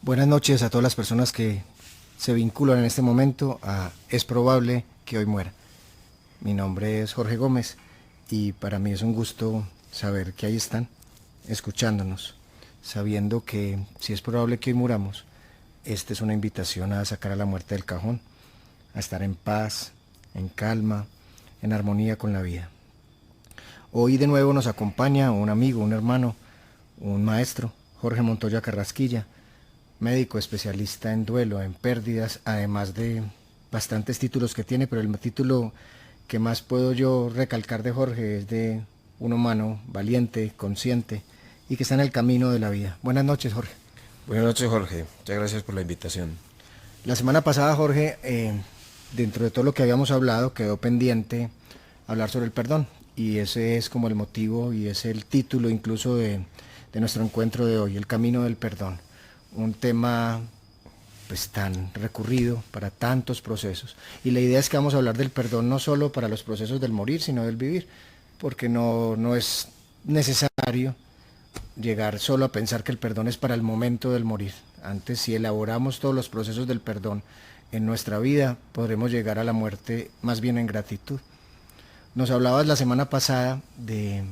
Buenas noches a todas las personas que se vinculan en este momento a Es probable que hoy muera. Mi nombre es Jorge Gómez y para mí es un gusto saber que ahí están, escuchándonos, sabiendo que si es probable que hoy muramos, esta es una invitación a sacar a la muerte del cajón, a estar en paz, en calma, en armonía con la vida. Hoy de nuevo nos acompaña un amigo, un hermano, un maestro, Jorge Montoya Carrasquilla, médico especialista en duelo, en pérdidas, además de bastantes títulos que tiene, pero el título que más puedo yo recalcar de Jorge es de un humano valiente, consciente y que está en el camino de la vida. Buenas noches, Jorge. Buenas noches, Jorge. Muchas gracias por la invitación. La semana pasada, Jorge, dentro de todo lo que habíamos hablado, quedó pendiente hablar sobre el perdón. Y ese es como el motivo y es el título incluso de nuestro encuentro de hoy, el camino del perdón. Un tema pues tan recurrido para tantos procesos. Y la idea es que vamos a hablar del perdón no solo para los procesos del morir, sino del vivir, porque no es necesario llegar solo a pensar que el perdón es para el momento del morir. Antes, si elaboramos todos los procesos del perdón en nuestra vida, podremos llegar a la muerte más bien en gratitud. Nos hablabas la semana pasada de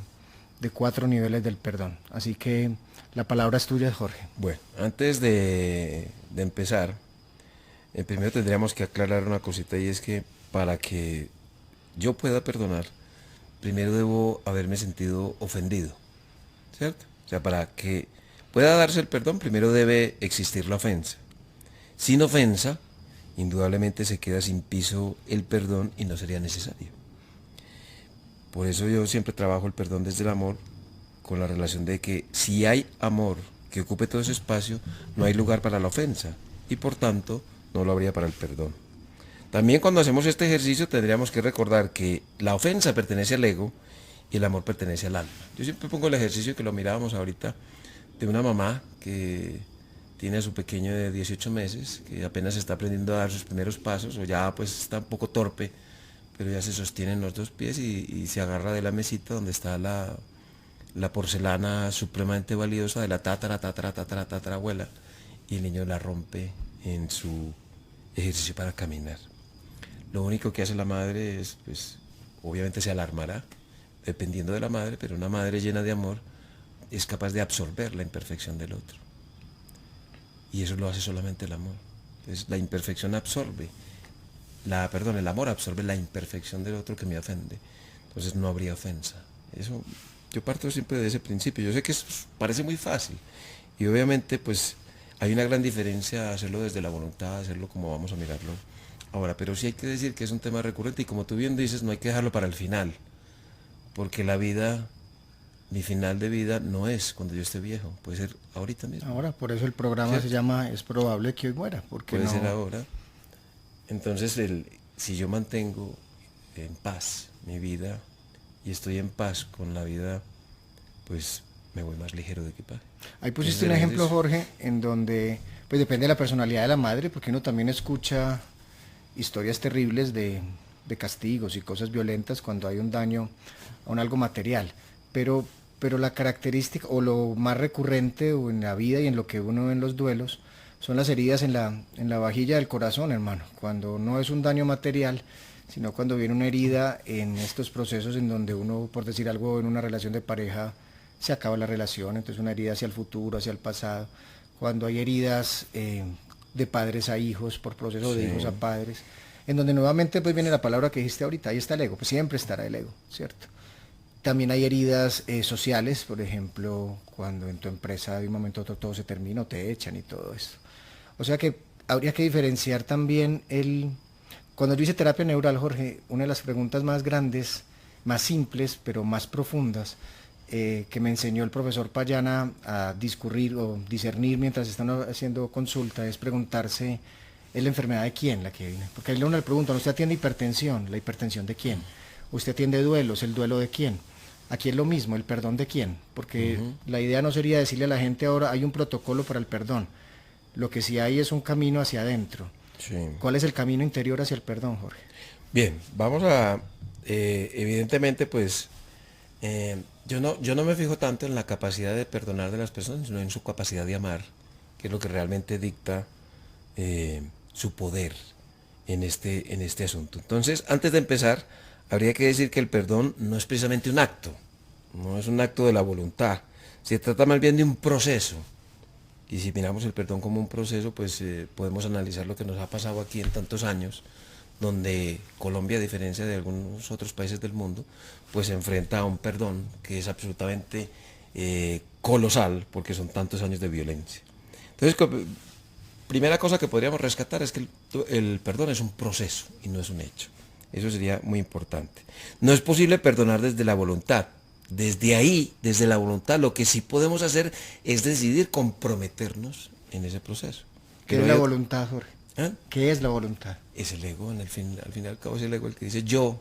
4 niveles del perdón, así que la palabra es tuya, Jorge. Bueno, antes de empezar, primero tendríamos que aclarar una cosita y es que para que yo pueda perdonar, primero debo haberme sentido ofendido, ¿cierto? O sea, para que pueda darse el perdón, primero debe existir la ofensa. Sin ofensa, indudablemente se queda sin piso el perdón y no sería necesario. Por eso yo siempre trabajo el perdón desde el amor, con la relación de que si hay amor que ocupe todo ese espacio, no hay lugar para la ofensa y por tanto no lo habría para el perdón. También cuando hacemos este ejercicio tendríamos que recordar que la ofensa pertenece al ego y el amor pertenece al alma. Yo siempre pongo el ejercicio que lo mirábamos ahorita de una mamá que tiene a su pequeño de 18 meses, que apenas está aprendiendo a dar sus primeros pasos o ya pues está un poco torpe, pero ya se sostiene en los dos pies y se agarra de la mesita donde está la porcelana supremamente valiosa de la tatarabuela y el niño la rompe en su ejercicio para caminar. Lo único que hace la madre es, pues, obviamente se alarmará, dependiendo de la madre, pero una madre llena de amor es capaz de absorber la imperfección del otro. Y eso lo hace solamente el amor. Entonces la imperfección absorbe, el amor absorbe la imperfección del otro que me ofende. Entonces no habría ofensa. Eso, yo parto siempre de ese principio. Yo sé que parece muy fácil. Y obviamente, pues, hay una gran diferencia hacerlo desde la voluntad, hacerlo como vamos a mirarlo ahora. Pero sí hay que decir que es un tema recurrente y como tú bien dices, no hay que dejarlo para el final. Porque la vida, mi final de vida no es cuando yo esté viejo, puede ser ahorita mismo. Ahora, por eso el programa se ¿Cierto? llama Es probable que hoy muera, porque Puede ser no. ahora. Entonces, si yo mantengo en paz mi vida y estoy en paz con la vida, pues me voy más ligero de equipaje. Ahí Ese pusiste es un el ejemplo, ejercicio. Jorge, en donde pues depende de la personalidad de la madre, porque uno también escucha historias terribles de castigos y cosas violentas cuando hay un daño a un algo material. Pero, pero la característica o lo más recurrente o en la vida y en lo que uno ve en los duelos son las heridas en la vajilla del corazón, hermano. Cuando no es un daño material, sino cuando viene una herida en estos procesos en donde uno, por decir algo, en una relación de pareja, se acaba la relación, entonces una herida hacia el futuro, hacia el pasado. Cuando hay heridas de padres a hijos, por proceso de Sí, hijos a padres, en donde nuevamente pues viene la palabra que dijiste ahorita, ahí está el ego, pues siempre estará el ego, ¿cierto? También hay heridas sociales, por ejemplo, cuando en tu empresa de un momento a otro todo se termina o te echan y todo esto. O sea que habría que diferenciar también el... Cuando yo hice terapia neural, Jorge, una de las preguntas más grandes, más simples, pero más profundas, que me enseñó el profesor Payana a discurrir o discernir mientras están haciendo consulta, es preguntarse, ¿es la enfermedad de quién la que viene? Porque ahí uno le pregunta, ¿usted atiende hipertensión? ¿La hipertensión de quién? ¿Usted atiende duelos? ¿El duelo de quién? Aquí es lo mismo, ¿el perdón de quién? Porque ujú, la idea no sería decirle a la gente ahora, hay un protocolo para el perdón. Lo que sí hay es un camino hacia adentro. sí. ¿Cuál es el camino interior hacia el perdón, Jorge? Bien, vamos a, evidentemente, pues, yo no me fijo tanto en la capacidad de perdonar de las personas, sino en su capacidad de amar que es lo que realmente dicta su poder en este asunto. Entonces, antes de empezar, habría que decir que el perdón no es precisamente un acto, no es un acto de la voluntad, se trata más bien de un proceso. Y si miramos el perdón como un proceso, pues podemos analizar lo que nos ha pasado aquí en tantos años, donde Colombia, a diferencia de algunos otros países del mundo, pues se enfrenta a un perdón que es absolutamente colosal, porque son tantos años de violencia. Entonces, primera cosa que podríamos rescatar es que el perdón es un proceso y no es un hecho. Eso sería muy importante. No es posible perdonar desde la voluntad. Desde ahí, desde la voluntad, lo que sí podemos hacer es decidir comprometernos en ese proceso. ¿Qué es la voluntad, Jorge? ¿Eh? ¿Qué es la voluntad? Es el ego, al fin y al cabo es el ego el que dice yo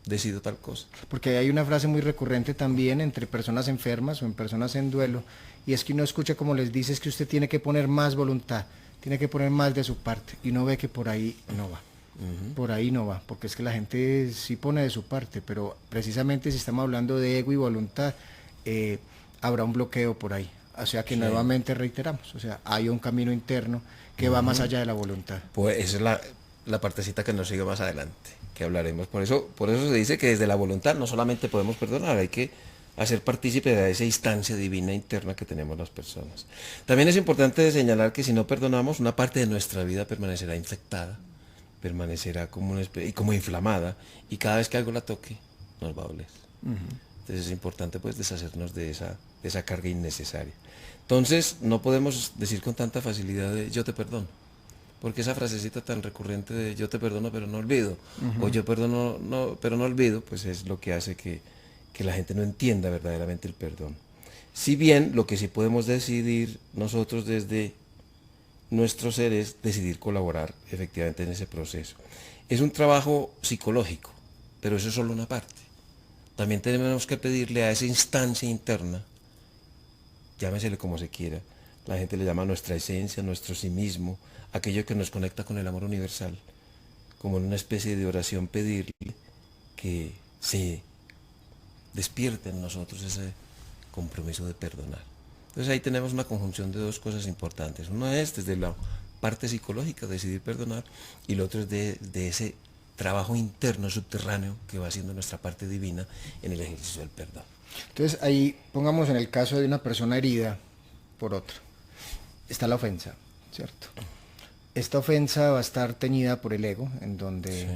decido tal cosa. Porque hay una frase muy recurrente también entre personas enfermas o en personas en duelo, y es que uno escucha como les dice, es que usted tiene que poner más voluntad, tiene que poner más de su parte, y uno ve que por ahí no va. Por ahí no va, porque es que la gente sí pone de su parte, pero precisamente si estamos hablando de ego y voluntad, habrá un bloqueo por ahí. O sea que nuevamente reiteramos, o sea, hay un camino interno que va más allá de la voluntad. Pues esa es la partecita que nos sigue más adelante, que hablaremos. Por eso se dice que desde la voluntad no solamente podemos perdonar, hay que hacer partícipe de esa instancia divina interna que tenemos las personas. También es importante señalar que si no perdonamos, una parte de nuestra vida permanecerá infectada, permanecerá como inflamada, y cada vez que algo la toque nos va a doler. Entonces es importante pues deshacernos de esa carga innecesaria. Entonces no podemos decir con tanta facilidad de yo te perdono, porque esa frasecita tan recurrente de yo te perdono pero no olvido, o yo perdono pero no olvido, pues es lo que hace que la gente no entienda verdaderamente el perdón. Si bien lo que sí podemos decidir nosotros desde nuestro ser es decidir colaborar efectivamente en ese proceso. Es un trabajo psicológico, pero eso es solo una parte. También tenemos que pedirle a esa instancia interna, llámesele como se quiera, la gente le llama nuestra esencia, nuestro sí mismo, aquello que nos conecta con el amor universal, como en una especie de oración pedirle que se despierte en nosotros ese compromiso de perdonar. Entonces ahí tenemos una conjunción de dos cosas importantes. Uno es desde la parte psicológica, decidir perdonar, y lo otro es de ese trabajo interno, subterráneo, que va haciendo nuestra parte divina en el ejercicio del perdón. Entonces ahí pongamos en el caso de una persona herida por otra. Está la ofensa, ¿cierto? Esta ofensa va a estar teñida por el ego, en donde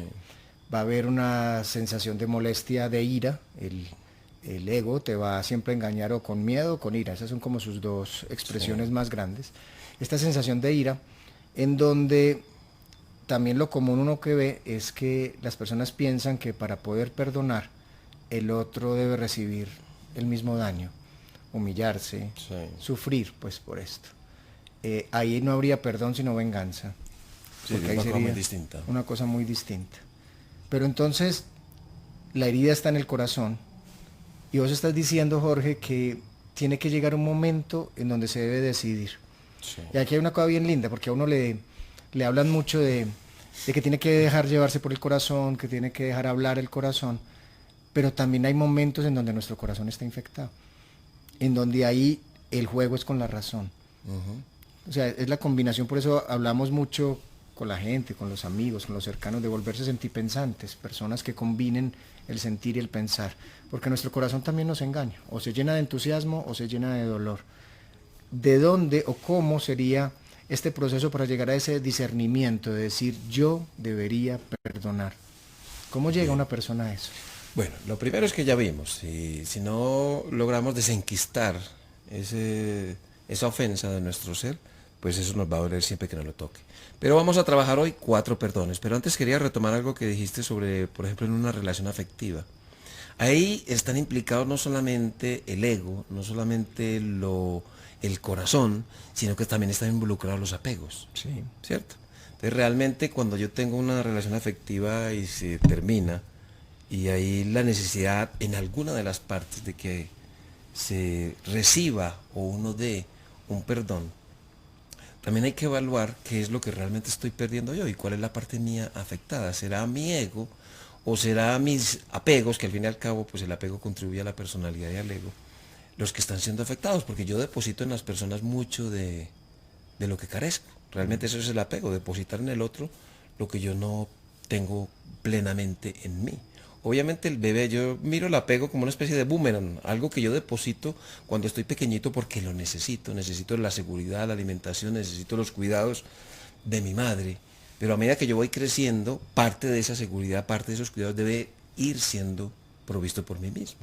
va a haber una sensación de molestia, de ira. El ego te va a siempre engañar o con miedo o con ira. Esas son como sus dos expresiones más grandes. Esta sensación de ira, en donde también lo común uno que ve es que las personas piensan que para poder perdonar, el otro debe recibir el mismo daño, humillarse, sufrir pues por esto. Ahí no habría perdón sino venganza. Sí, porque ahí una sería cosa muy distinta. una cosa muy distinta. Pero entonces, la herida está en el corazón, y vos estás diciendo, Jorge, que tiene que llegar un momento en donde se debe decidir. Sí. Y aquí hay una cosa bien linda, porque a uno le hablan mucho de que tiene que dejar llevarse por el corazón, que tiene que dejar hablar el corazón, pero también hay momentos en donde nuestro corazón está infectado, en donde ahí el juego es con la razón. O sea, es la combinación, por eso hablamos mucho con la gente, con los amigos, con los cercanos, de volverse sentipensantes, personas que combinen el sentir y el pensar, porque nuestro corazón también nos engaña, o se llena de entusiasmo o se llena de dolor. ¿De dónde o cómo sería este proceso para llegar a ese discernimiento de decir yo debería perdonar? ¿Cómo llega una persona a eso? Bueno, lo primero es que ya vimos, si no logramos desenquistar esa ofensa de nuestro ser, pues eso nos va a doler siempre que nos lo toque. Pero vamos a trabajar hoy 4 perdones. Pero antes quería retomar algo que dijiste sobre, por ejemplo, en una relación afectiva. Ahí están implicados no solamente el ego, no solamente el corazón, sino que también están involucrados los apegos. Sí. ¿Cierto? Entonces realmente cuando yo tengo una relación afectiva y se termina, y hay la necesidad en alguna de las partes de que se reciba o uno dé un perdón, también hay que evaluar qué es lo que realmente estoy perdiendo yo y cuál es la parte mía afectada. ¿Será mi ego o será mis apegos, que al fin y al cabo pues el apego contribuye a la personalidad y al ego, los que están siendo afectados? Porque yo deposito en las personas mucho de de lo que carezco. Realmente eso es el apego, depositar en el otro lo que yo no tengo plenamente en mí. Obviamente el bebé, yo miro el apego como una especie de boomerang, algo que yo deposito cuando estoy pequeñito porque lo necesito, necesito la seguridad, la alimentación, necesito los cuidados de mi madre. Pero a medida que yo voy creciendo, parte de esa seguridad, parte de esos cuidados debe ir siendo provisto por mí mismo.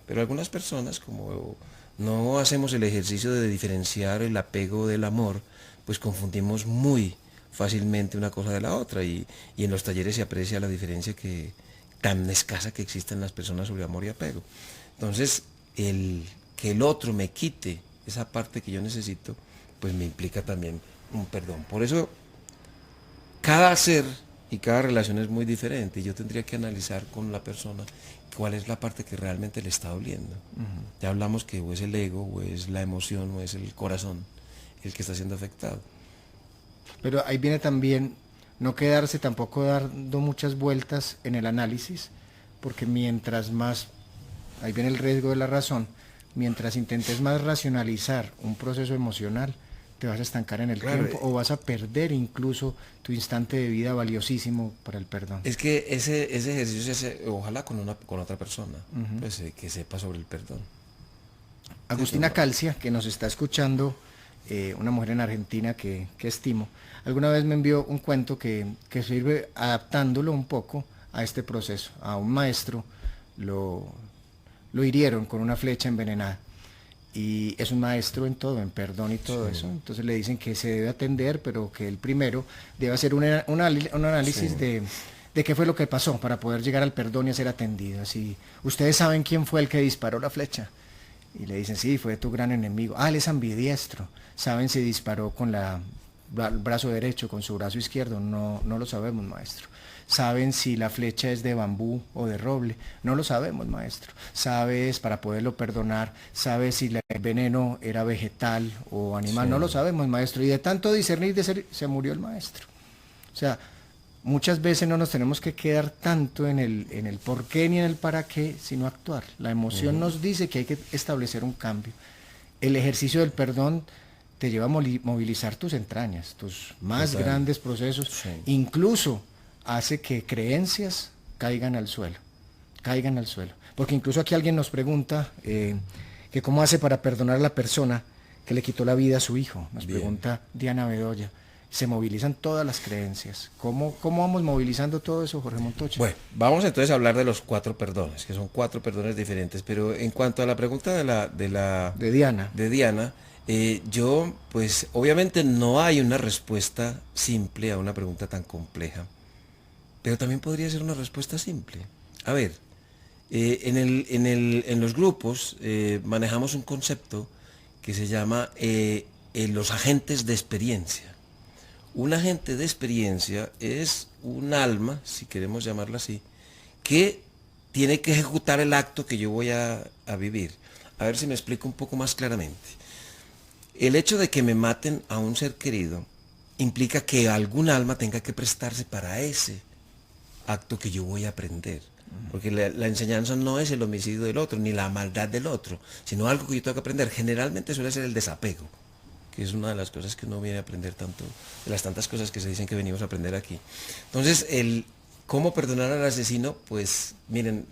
Pero algunas personas, como no hacemos el ejercicio de diferenciar el apego del amor, pues confundimos muy fácilmente una cosa de la otra y en los talleres se aprecia la diferencia tan escasa que existe en las personas sobre amor y apego. Entonces, que el otro me quite esa parte que yo necesito, pues me implica también un perdón. Por eso, cada ser y cada relación es muy diferente y yo tendría que analizar con la persona cuál es la parte que realmente le está doliendo. Ya hablamos que o es el ego, o es la emoción, o es el corazón el que está siendo afectado. Pero ahí viene también no quedarse tampoco dando muchas vueltas en el análisis, porque mientras más, ahí viene el riesgo de la razón, mientras intentes más racionalizar un proceso emocional, te vas a estancar en el tiempo o vas a perder incluso tu instante de vida valiosísimo para el perdón. Es que ese ejercicio se hace, ojalá con otra persona, pues, que sepa sobre el perdón. Agustina Calcia, que nos está escuchando, una mujer en Argentina que estimo, alguna vez me envió un cuento que sirve adaptándolo un poco a este proceso. A un maestro lo hirieron con una flecha envenenada y es un maestro en todo, en perdón y todo eso. Entonces le dicen que se debe atender, pero que el primero debe hacer un análisis de qué fue lo que pasó para poder llegar al perdón y a ser atendido. Así, ¿ustedes saben quién fue el que disparó la flecha? Y le dicen, sí, fue tu gran enemigo. Ah, él es ambidiestro. ¿Saben si disparó con el brazo derecho, con su brazo izquierdo? No, no lo sabemos, maestro. ¿Saben si la flecha es de bambú o de roble? No lo sabemos, maestro. ¿Sabes, para poderlo perdonar, sabes si el veneno era vegetal o animal? No lo sabemos, maestro. Y de tanto discernir, se murió el maestro. O sea, muchas veces no nos tenemos que quedar tanto en el por qué ni en el para qué, sino actuar. La emoción nos dice que hay que establecer un cambio. El ejercicio del perdón te lleva a movilizar tus entrañas, tus más grandes procesos, incluso hace que creencias caigan al suelo. Porque incluso aquí alguien nos pregunta que cómo hace para perdonar a la persona que le quitó la vida a su hijo. Nos pregunta Diana Bedoya. Se movilizan todas las creencias. ¿Cómo vamos movilizando todo eso, Jorge Montoya? Bueno, vamos entonces a hablar de los 4 perdones, que son 4 perdones diferentes, pero en cuanto a la pregunta de Diana, yo, pues, obviamente no hay una respuesta simple a una pregunta tan compleja, pero también podría ser una respuesta simple. A ver, en los grupos manejamos un concepto que se llama los agentes de experiencia. Un agente de experiencia es un alma, si queremos llamarla así, que tiene que ejecutar el acto que yo voy a vivir. A ver si me explico un poco más claramente. El hecho de que me maten a un ser querido implica que algún alma tenga que prestarse para ese acto que yo voy a aprender. Porque la enseñanza no es el homicidio del otro, ni la maldad del otro, sino algo que yo tengo que aprender. Generalmente suele ser el desapego, que es una de las cosas que uno viene a aprender tanto, de las tantas cosas que se dicen que venimos a aprender aquí. Entonces, cómo perdonar al asesino, pues miren,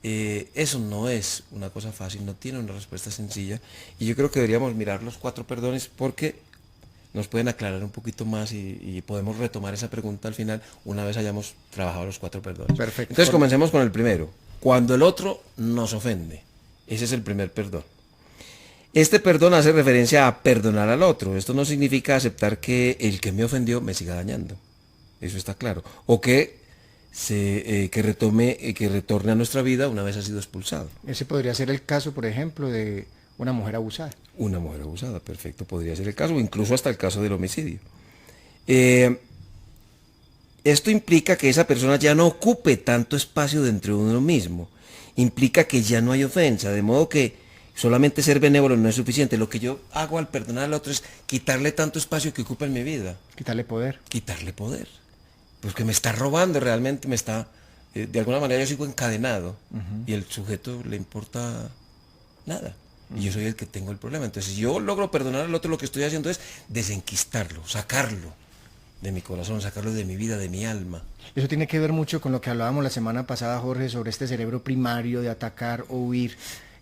eso no es una cosa fácil, no tiene una respuesta sencilla, y yo creo que deberíamos mirar los 4 perdones porque nos pueden aclarar un poquito más y podemos retomar esa pregunta al final una vez hayamos trabajado los 4 perdones. Perfecto. Entonces comencemos con el primero. Cuando el otro nos ofende, ese es el primer perdón. Este perdón hace referencia a perdonar al otro. Esto no significa aceptar que el que me ofendió me siga dañando. Eso está claro. O que retorne a nuestra vida una vez ha sido expulsado. Ese podría ser el caso, por ejemplo, de una mujer abusada. Una mujer abusada, perfecto, podría ser el caso, o incluso hasta el caso del homicidio. Esto implica que esa persona ya no ocupe tanto espacio dentro de uno mismo. Implica que ya no hay ofensa, de modo que solamente ser benévolo no es suficiente. Lo que yo hago al perdonar al otro es quitarle tanto espacio que ocupa en mi vida. Quitarle poder. Quitarle poder. Porque me está robando realmente, me está... de alguna manera yo sigo encadenado y el sujeto le importa nada. Y yo soy el que tengo el problema. Entonces, si yo logro perdonar al otro, lo que estoy haciendo es desenquistarlo, sacarlo de mi corazón, sacarlo de mi vida, de mi alma. Eso tiene que ver mucho con lo que hablábamos la semana pasada, Jorge, sobre este cerebro primario de atacar o huir,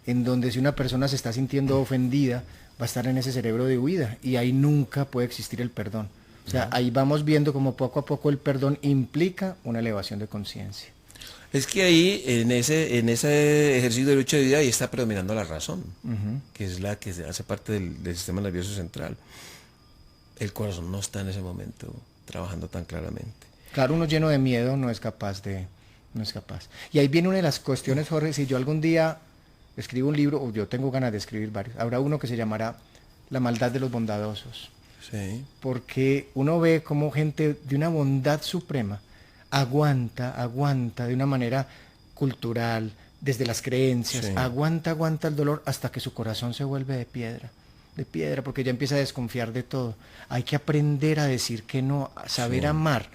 en donde si una persona se está sintiendo ofendida, va a estar en ese cerebro de huida y ahí nunca puede existir el perdón. O sea, ahí vamos viendo como poco a poco el perdón implica una elevación de conciencia. Es que ahí, en ese ejercicio de lucha de vida, ahí está predominando la razón, que es la que hace parte del sistema nervioso central. El corazón no está en ese momento trabajando tan claramente. Claro, uno lleno de miedo no es capaz. Y ahí viene una de las cuestiones, Jorge, si yo algún día escribo un libro, o yo tengo ganas de escribir varios, habrá uno que se llamará La maldad de los bondadosos. Sí. Porque uno ve como gente de una bondad suprema aguanta de una manera cultural, desde las creencias, Sí. aguanta el dolor hasta que su corazón se vuelve de piedra, porque ya empieza a desconfiar de todo. Hay que aprender a decir que no, a saber Sí. amar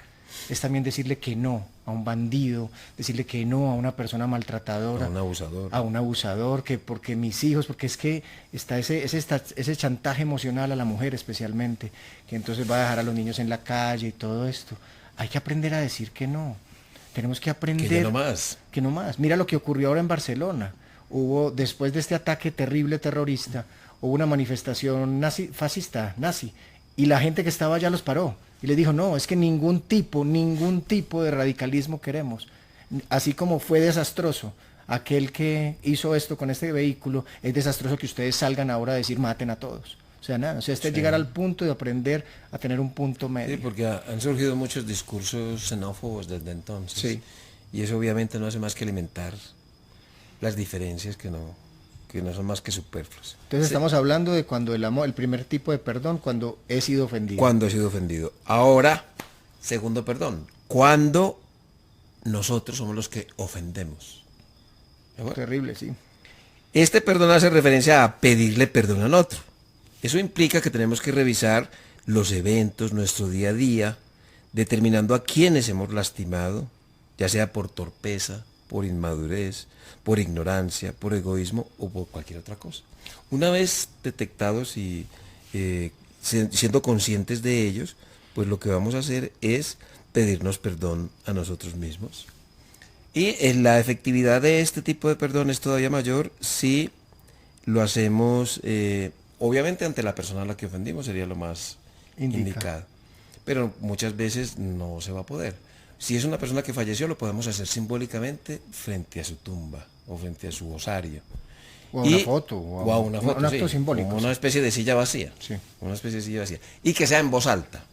es también decirle que no a un bandido, decirle que no a una persona maltratadora, A un abusador. a un abusador, que porque mis hijos, porque es que está ese chantaje emocional a la mujer especialmente, que entonces va a dejar a los niños en la calle y todo esto. Hay que aprender a decir que no. Tenemos que aprender Que ya no más. que no más. Mira lo que ocurrió ahora en Barcelona. Hubo, después de este ataque terrible terrorista, hubo una manifestación fascista, nazi, y la gente que estaba allá los paró y les dijo, no, es que ningún tipo de radicalismo queremos. Así como fue desastroso aquel que hizo esto con este vehículo, es desastroso que ustedes salgan ahora a decir maten a todos. O sea, nada, o sea, este es llegar al punto de aprender a tener un punto medio. Sí, porque han surgido muchos discursos xenófobos desde entonces. Sí. Y eso obviamente no hace más que alimentar las diferencias que no son más que superfluas. Entonces Sí. estamos hablando de cuando el primer tipo de perdón, cuando he sido ofendido. Cuando he sido ofendido. Ahora, segundo perdón. Cuando nosotros somos los que ofendemos. ¿De acuerdo? Terrible, sí. Este perdón hace referencia a pedirle perdón al otro. Eso implica que tenemos que revisar los eventos, nuestro día a día, determinando a quiénes hemos lastimado, ya sea por torpeza, por inmadurez, por ignorancia, por egoísmo o por cualquier otra cosa. Una vez detectados y siendo conscientes de ellos, pues lo que vamos a hacer es pedirnos perdón a nosotros mismos. Y la efectividad de este tipo de perdón es todavía mayor si lo hacemos, obviamente ante la persona a la que ofendimos sería lo más indicado. Pero muchas veces no se va a poder. Si es una persona que falleció, lo podemos hacer simbólicamente frente a su tumba o frente a su osario. O a una foto. O a una foto, un acto sí, simbólico. como una especie de silla vacía. Sí. Una especie de silla vacía. Y que sea en voz alta.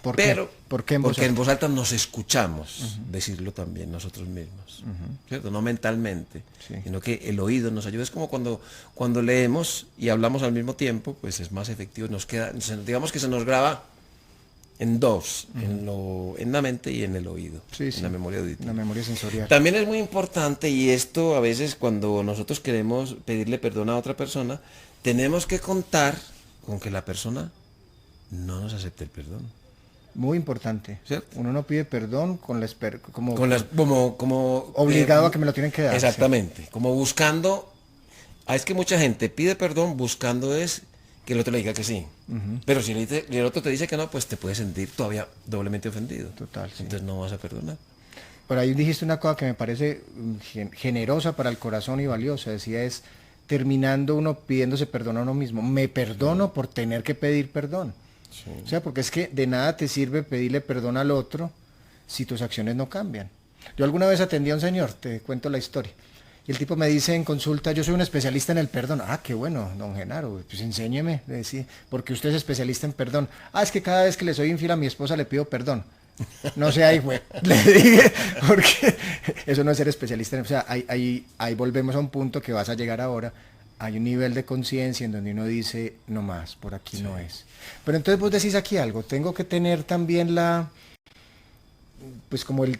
¿Por Pero, qué? ¿Por qué en voz porque alta? en voz alta nos escuchamos decirlo también nosotros mismos, ¿cierto? No mentalmente, Sí. sino que el oído nos ayuda. Es como cuando leemos y hablamos al mismo tiempo, pues es más efectivo. Nos queda, digamos que se nos graba en dos, en la mente y en el oído, Sí, sí. en la memoria auditiva. La memoria sensorial. También es muy importante, y esto a veces cuando nosotros queremos pedirle perdón a otra persona, tenemos que contar con que la persona no nos acepte el perdón. Muy importante. ¿Cierto? Uno no pide perdón como Como obligado a que me lo tienen que dar. exactamente, como buscando. Es que mucha gente pide perdón buscando es que el otro le diga que sí. Pero si el otro te dice que no, pues te puedes sentir todavía doblemente ofendido. Total, sí. Entonces no vas a perdonar. Por ahí dijiste una cosa que me parece generosa para el corazón y valiosa. Decía es terminando uno pidiéndose perdón a uno mismo. Me perdono por tener que pedir perdón. Sí. O sea, porque es que de nada te sirve pedirle perdón al otro si tus acciones no cambian. Yo alguna vez atendí a un señor, te cuento la historia. Y el tipo me dice en consulta, yo soy un especialista en el perdón. Ah, qué bueno, don Genaro, pues enséñeme, le decía, porque usted es especialista en perdón. Ah, es que cada vez que le soy infiel a mi esposa le pido perdón. No sé, ahí fue, le dije, porque eso no es ser especialista. O sea, ahí volvemos a un punto que vas a llegar ahora. Hay un nivel de conciencia en donde uno dice, no más, por aquí sí. No es. Pero entonces vos decís aquí algo, tengo que tener también pues como el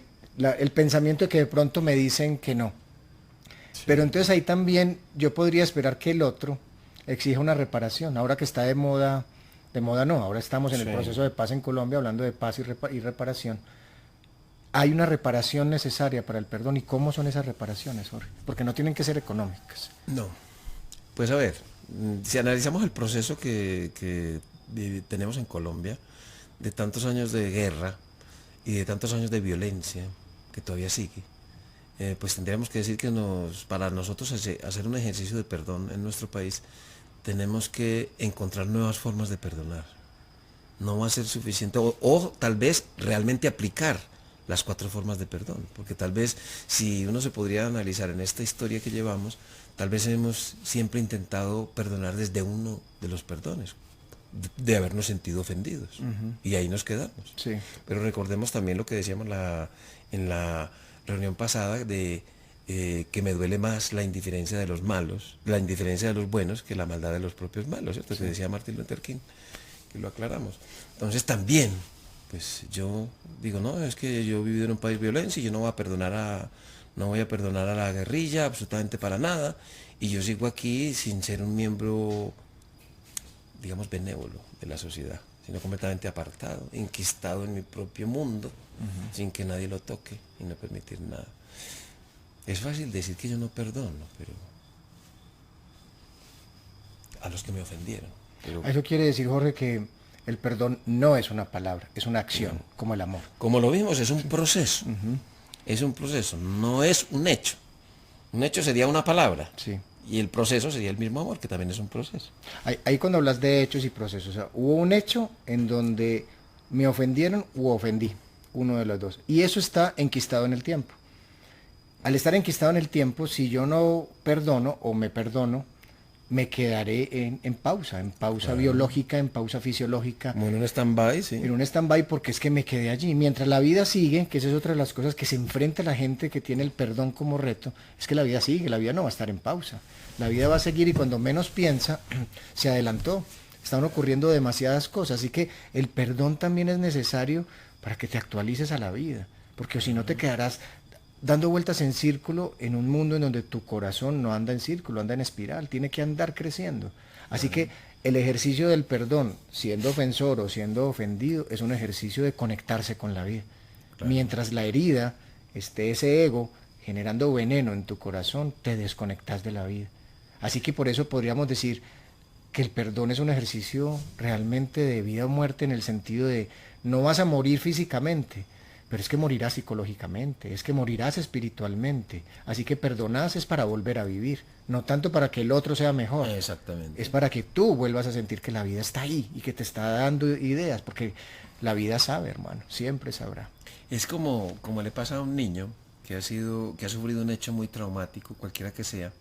pensamiento de que de pronto me dicen que no. Sí. Pero entonces ahí también yo podría esperar que el otro exija una reparación. Ahora que está de moda no, ahora estamos en el proceso de paz en Colombia, hablando de paz y reparación. Hay una reparación necesaria para el perdón. ¿Y cómo son esas reparaciones, Jorge? Porque no tienen que ser económicas. No. Pues a ver, si analizamos el proceso que tenemos en Colombia, de tantos años de guerra y de tantos años de violencia, que todavía sigue, pues tendríamos que decir que para nosotros hacer un ejercicio de perdón en nuestro país, tenemos que encontrar nuevas formas de perdonar. No va a ser suficiente, o tal vez realmente aplicar las 4 formas de perdón, porque tal vez si uno se podría analizar en esta historia que llevamos, tal vez hemos siempre intentado perdonar desde uno de los perdones, de habernos sentido ofendidos, y ahí nos quedamos. Sí. Pero recordemos también lo que decíamos en la reunión pasada de que me duele más la indiferencia de los malos, la indiferencia de los buenos que la maldad de los propios malos, ¿cierto? Sí. Que decía Martin Luther King, que lo aclaramos. Entonces también, pues yo digo, no, es que yo he vivido en un país violento y yo no voy a perdonar a la guerrilla absolutamente para nada, y yo sigo aquí sin ser un miembro, digamos, benévolo de la sociedad, sino completamente apartado, enquistado en mi propio mundo, sin que nadie lo toque y no permitir nada. Es fácil decir que yo no perdono, pero a los que me ofendieron. Pero eso quiere decir, Jorge, que el perdón no es una palabra, es una acción, como el amor. Como lo vimos, es un proceso. Es un proceso, no es un hecho. Un hecho sería una palabra. Sí. Y el proceso sería el mismo amor, que también es un proceso. Ahí cuando hablas de hechos y procesos, o sea, hubo un hecho en donde me ofendieron u ofendí, uno de los dos. Y eso está enquistado en el tiempo. Al estar enquistado en el tiempo, si yo no perdono o me perdono, me quedaré en pausa biológica, en pausa fisiológica. Como en un stand-by, sí. En un stand-by, porque es que me quedé allí. Mientras la vida sigue, que esa es otra de las cosas que se enfrenta la gente que tiene el perdón como reto, es que la vida sigue, la vida no va a estar en pausa. La vida va a seguir y cuando menos piensa, se adelantó. Están ocurriendo demasiadas cosas, así que el perdón también es necesario para que te actualices a la vida, porque si no te quedarás dando vueltas en círculo en un mundo en donde tu corazón no anda en círculo, anda en espiral, tiene que andar creciendo. Así que el ejercicio del perdón, siendo ofensor o siendo ofendido, es un ejercicio de conectarse con la vida. Claro. Mientras la herida esté ese ego generando veneno en tu corazón, te desconectas de la vida. Así que por eso podríamos decir que el perdón es un ejercicio realmente de vida o muerte, en el sentido de no vas a morir físicamente, pero es que morirás psicológicamente, es que morirás espiritualmente. Así que perdonás es para volver a vivir, no tanto para que el otro sea mejor. Exactamente. Es para que tú vuelvas a sentir que la vida está ahí y que te está dando ideas, porque la vida sabe, hermano, siempre sabrá. Es como le pasa a un niño que ha sufrido un hecho muy traumático, cualquiera que sea,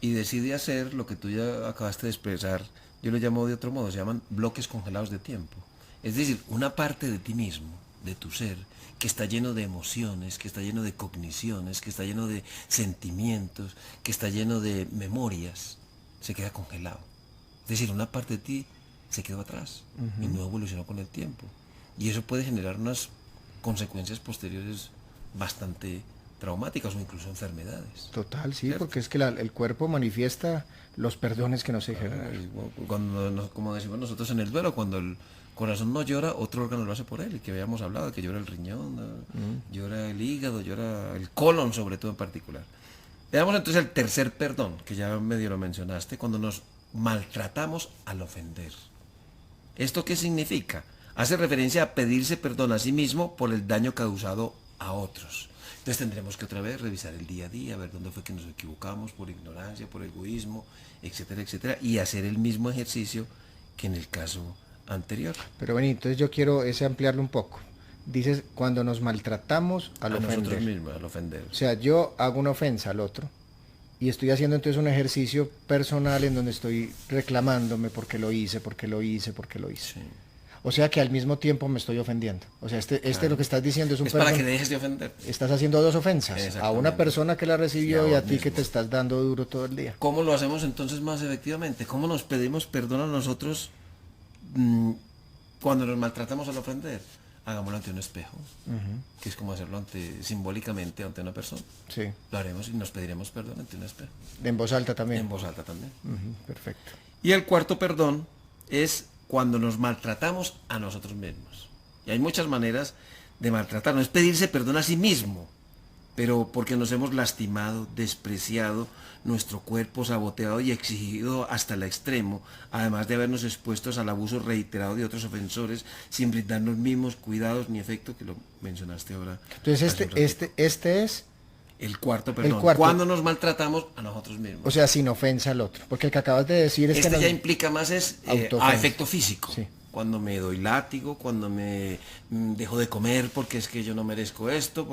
y decide hacer lo que tú ya acabaste de expresar. Yo lo llamo de otro modo, se llaman bloques congelados de tiempo. Es decir, una parte de ti mismo, de tu ser, que está lleno de emociones, que está lleno de cogniciones, que está lleno de sentimientos, que está lleno de memorias, se queda congelado. Es decir, una parte de ti se quedó atrás y no evolucionó con el tiempo. Y eso puede generar unas consecuencias posteriores bastante traumáticas o incluso enfermedades. Total, sí, ¿cierto? Porque es que el cuerpo manifiesta los perdones que nos ejercen. Como decimos nosotros en el duelo, cuando el corazón no llora, otro órgano lo hace por él, y que habíamos hablado, que llora el riñón, llora el hígado, llora el colon, sobre todo en particular. Veamos entonces el tercer perdón, que ya medio lo mencionaste, cuando nos maltratamos al ofender. ¿Esto qué significa? Hace referencia a pedirse perdón a sí mismo por el daño causado a otros. Entonces tendremos que otra vez revisar el día a día, ver dónde fue que nos equivocamos por ignorancia, por egoísmo, etcétera, etcétera, y hacer el mismo ejercicio que en el caso anterior. Pero Benito, entonces yo quiero ampliarlo un poco. Dices, cuando nos maltratamos al ofender. Nosotros mismos, al ofender. O sea, yo hago una ofensa al otro y estoy haciendo entonces un ejercicio personal en donde estoy reclamándome porque lo hice. Sí. O sea que al mismo tiempo me estoy ofendiendo. O sea, lo que estás diciendo es un perdón. Es para que dejes de ofender. Estás haciendo dos ofensas. A una persona que la recibió y a ti mismo, que te estás dando duro todo el día. ¿Cómo lo hacemos entonces más efectivamente? ¿Cómo nos pedimos perdón a nosotros cuando nos maltratamos al ofender? Hagámoslo ante un espejo, que es como hacerlo simbólicamente ante una persona. Sí. Lo haremos y nos pediremos perdón ante un espejo. En voz alta también. En voz alta también. Perfecto. Y el cuarto perdón es cuando nos maltratamos a nosotros mismos. Y hay muchas maneras de maltratarnos. Es pedirse perdón a sí mismo. pero porque nos hemos lastimado, despreciado nuestro cuerpo, saboteado y exigido hasta el extremo, además de habernos expuestos al abuso reiterado de otros ofensores sin brindar los mismos cuidados ni efecto que lo mencionaste ahora. Entonces hace un ratito. este es El cuarto, perdón. cuarto. Cuando nos maltratamos a nosotros mismos. O sea, sin ofensa al otro. Porque el que acabas de decir es Este que ya implica más autoofensa. a efecto físico. Sí. Cuando me doy látigo, cuando me dejo de comer porque es que yo no merezco esto,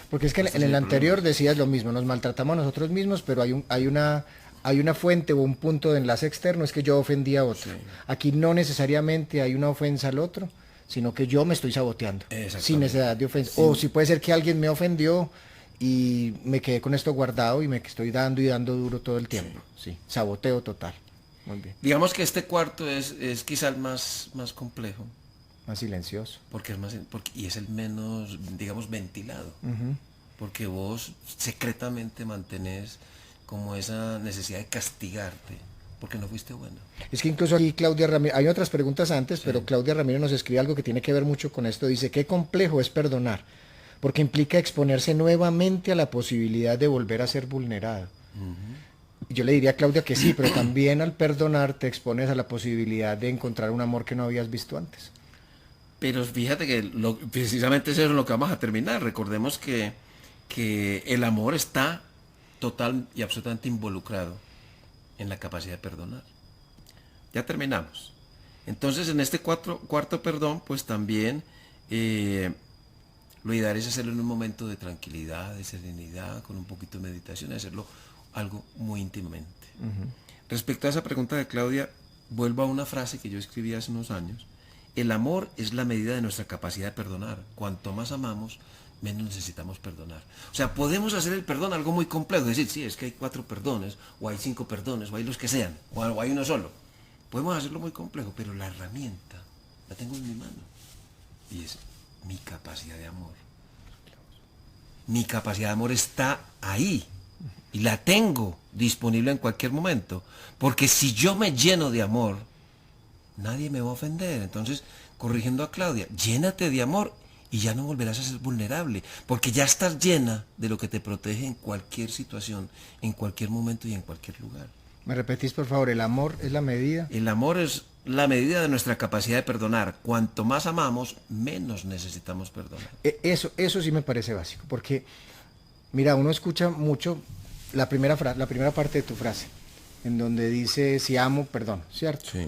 Porque es que Este en es el el anterior problema. decías lo mismo, nos maltratamos a nosotros mismos, pero hay una fuente o un punto de enlace externo, es que yo ofendí a otro. Sí. Aquí no necesariamente hay una ofensa al otro, sino que yo me estoy saboteando, Exactamente. sin necesidad de ofensa. Sí. O si puede ser que alguien me ofendió y me quedé con esto guardado y me estoy dando y dando duro todo el tiempo. Sí, saboteo total. Muy bien, Digamos que este cuarto es quizá el más complejo, más silencioso. porque es y es el menos, digamos, ventilado. Porque vos secretamente mantenés como esa necesidad de castigarte, porque no fuiste bueno. Es que incluso aquí Claudia Ramírez, hay otras preguntas antes, pero Claudia Ramírez nos escribe algo que tiene que ver mucho con esto. Dice, qué complejo es perdonar, porque implica exponerse nuevamente a la posibilidad de volver a ser vulnerado. Y yo le diría a Claudia que sí, pero también al perdonar te expones a la posibilidad de encontrar un amor que no habías visto antes. Pero fíjate que precisamente eso es lo que vamos a terminar. Recordemos que el amor está total y absolutamente involucrado en la capacidad de perdonar. Ya terminamos. Entonces, en este cuarto perdón, pues también lo ideal es hacerlo en un momento de tranquilidad, de serenidad, con un poquito de meditación, y hacerlo algo muy íntimamente. Respecto a esa pregunta de Claudia, vuelvo a una frase que yo escribí hace unos años. El amor es la medida de nuestra capacidad de perdonar. Cuanto más amamos, menos necesitamos perdonar. O sea, podemos hacer el perdón algo muy complejo. Decir, sí, es que hay 4 perdones, o hay 5 perdones, o hay los que sean, o hay uno solo. Podemos hacerlo muy complejo, pero la herramienta la tengo en mi mano. Y es mi capacidad de amor. Mi capacidad de amor está ahí. Y la tengo disponible en cualquier momento. Porque si yo me lleno de amor, nadie me va a ofender. Entonces, corrigiendo a Claudia, llénate de amor y ya no volverás a ser vulnerable, porque ya estás llena de lo que te protege en cualquier situación, en cualquier momento y en cualquier lugar. ¿Me repetís, por favor? ¿El amor es la medida? El amor es la medida de nuestra capacidad de perdonar. Cuanto más amamos, menos necesitamos perdonar. Eso sí me parece básico, porque, mira, uno escucha mucho la primera parte de tu frase, en donde dice, si amo, perdón, ¿cierto? Sí.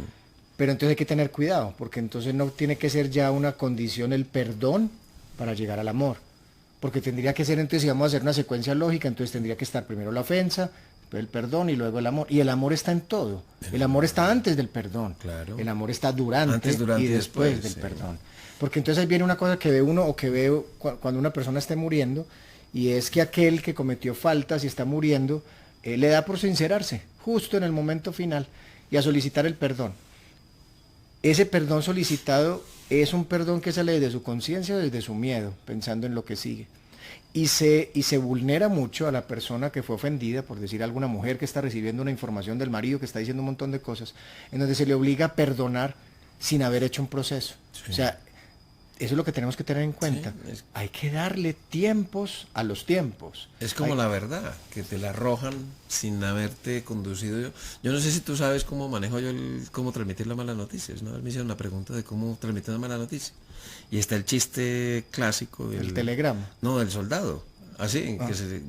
Pero entonces hay que tener cuidado, porque entonces no tiene que ser ya una condición el perdón para llegar al amor. Porque tendría que ser, entonces si vamos a hacer una secuencia lógica, entonces tendría que estar primero la ofensa, después el perdón y luego el amor. Y el amor está en todo. El amor está antes del perdón. Claro. El amor está durante, Antes, durante y después del sí. perdón. Porque entonces ahí viene una cosa que ve uno o que ve cuando una persona esté muriendo, y es que aquel que cometió faltas y está muriendo, le da por sincerarse, justo en el momento final, y a solicitar el perdón. Ese perdón solicitado es un perdón que sale desde su conciencia o desde su miedo, pensando en lo que sigue. Y se vulnera mucho a la persona que fue ofendida, por decir alguna mujer que está recibiendo una información del marido que está diciendo un montón de cosas, en donde se le obliga a perdonar sin haber hecho un proceso. Sí. O sea, eso es lo que tenemos que tener en cuenta. Sí, hay que darle tiempos a los tiempos. Es como la verdad, que te la arrojan sin haberte conducido. Yo no sé si tú sabes cómo manejo yo cómo transmitir las malas noticias. Una vez me hicieron una pregunta de cómo transmitir una mala noticia. Y está el chiste clásico. El telegrama. No, del soldado. Así, que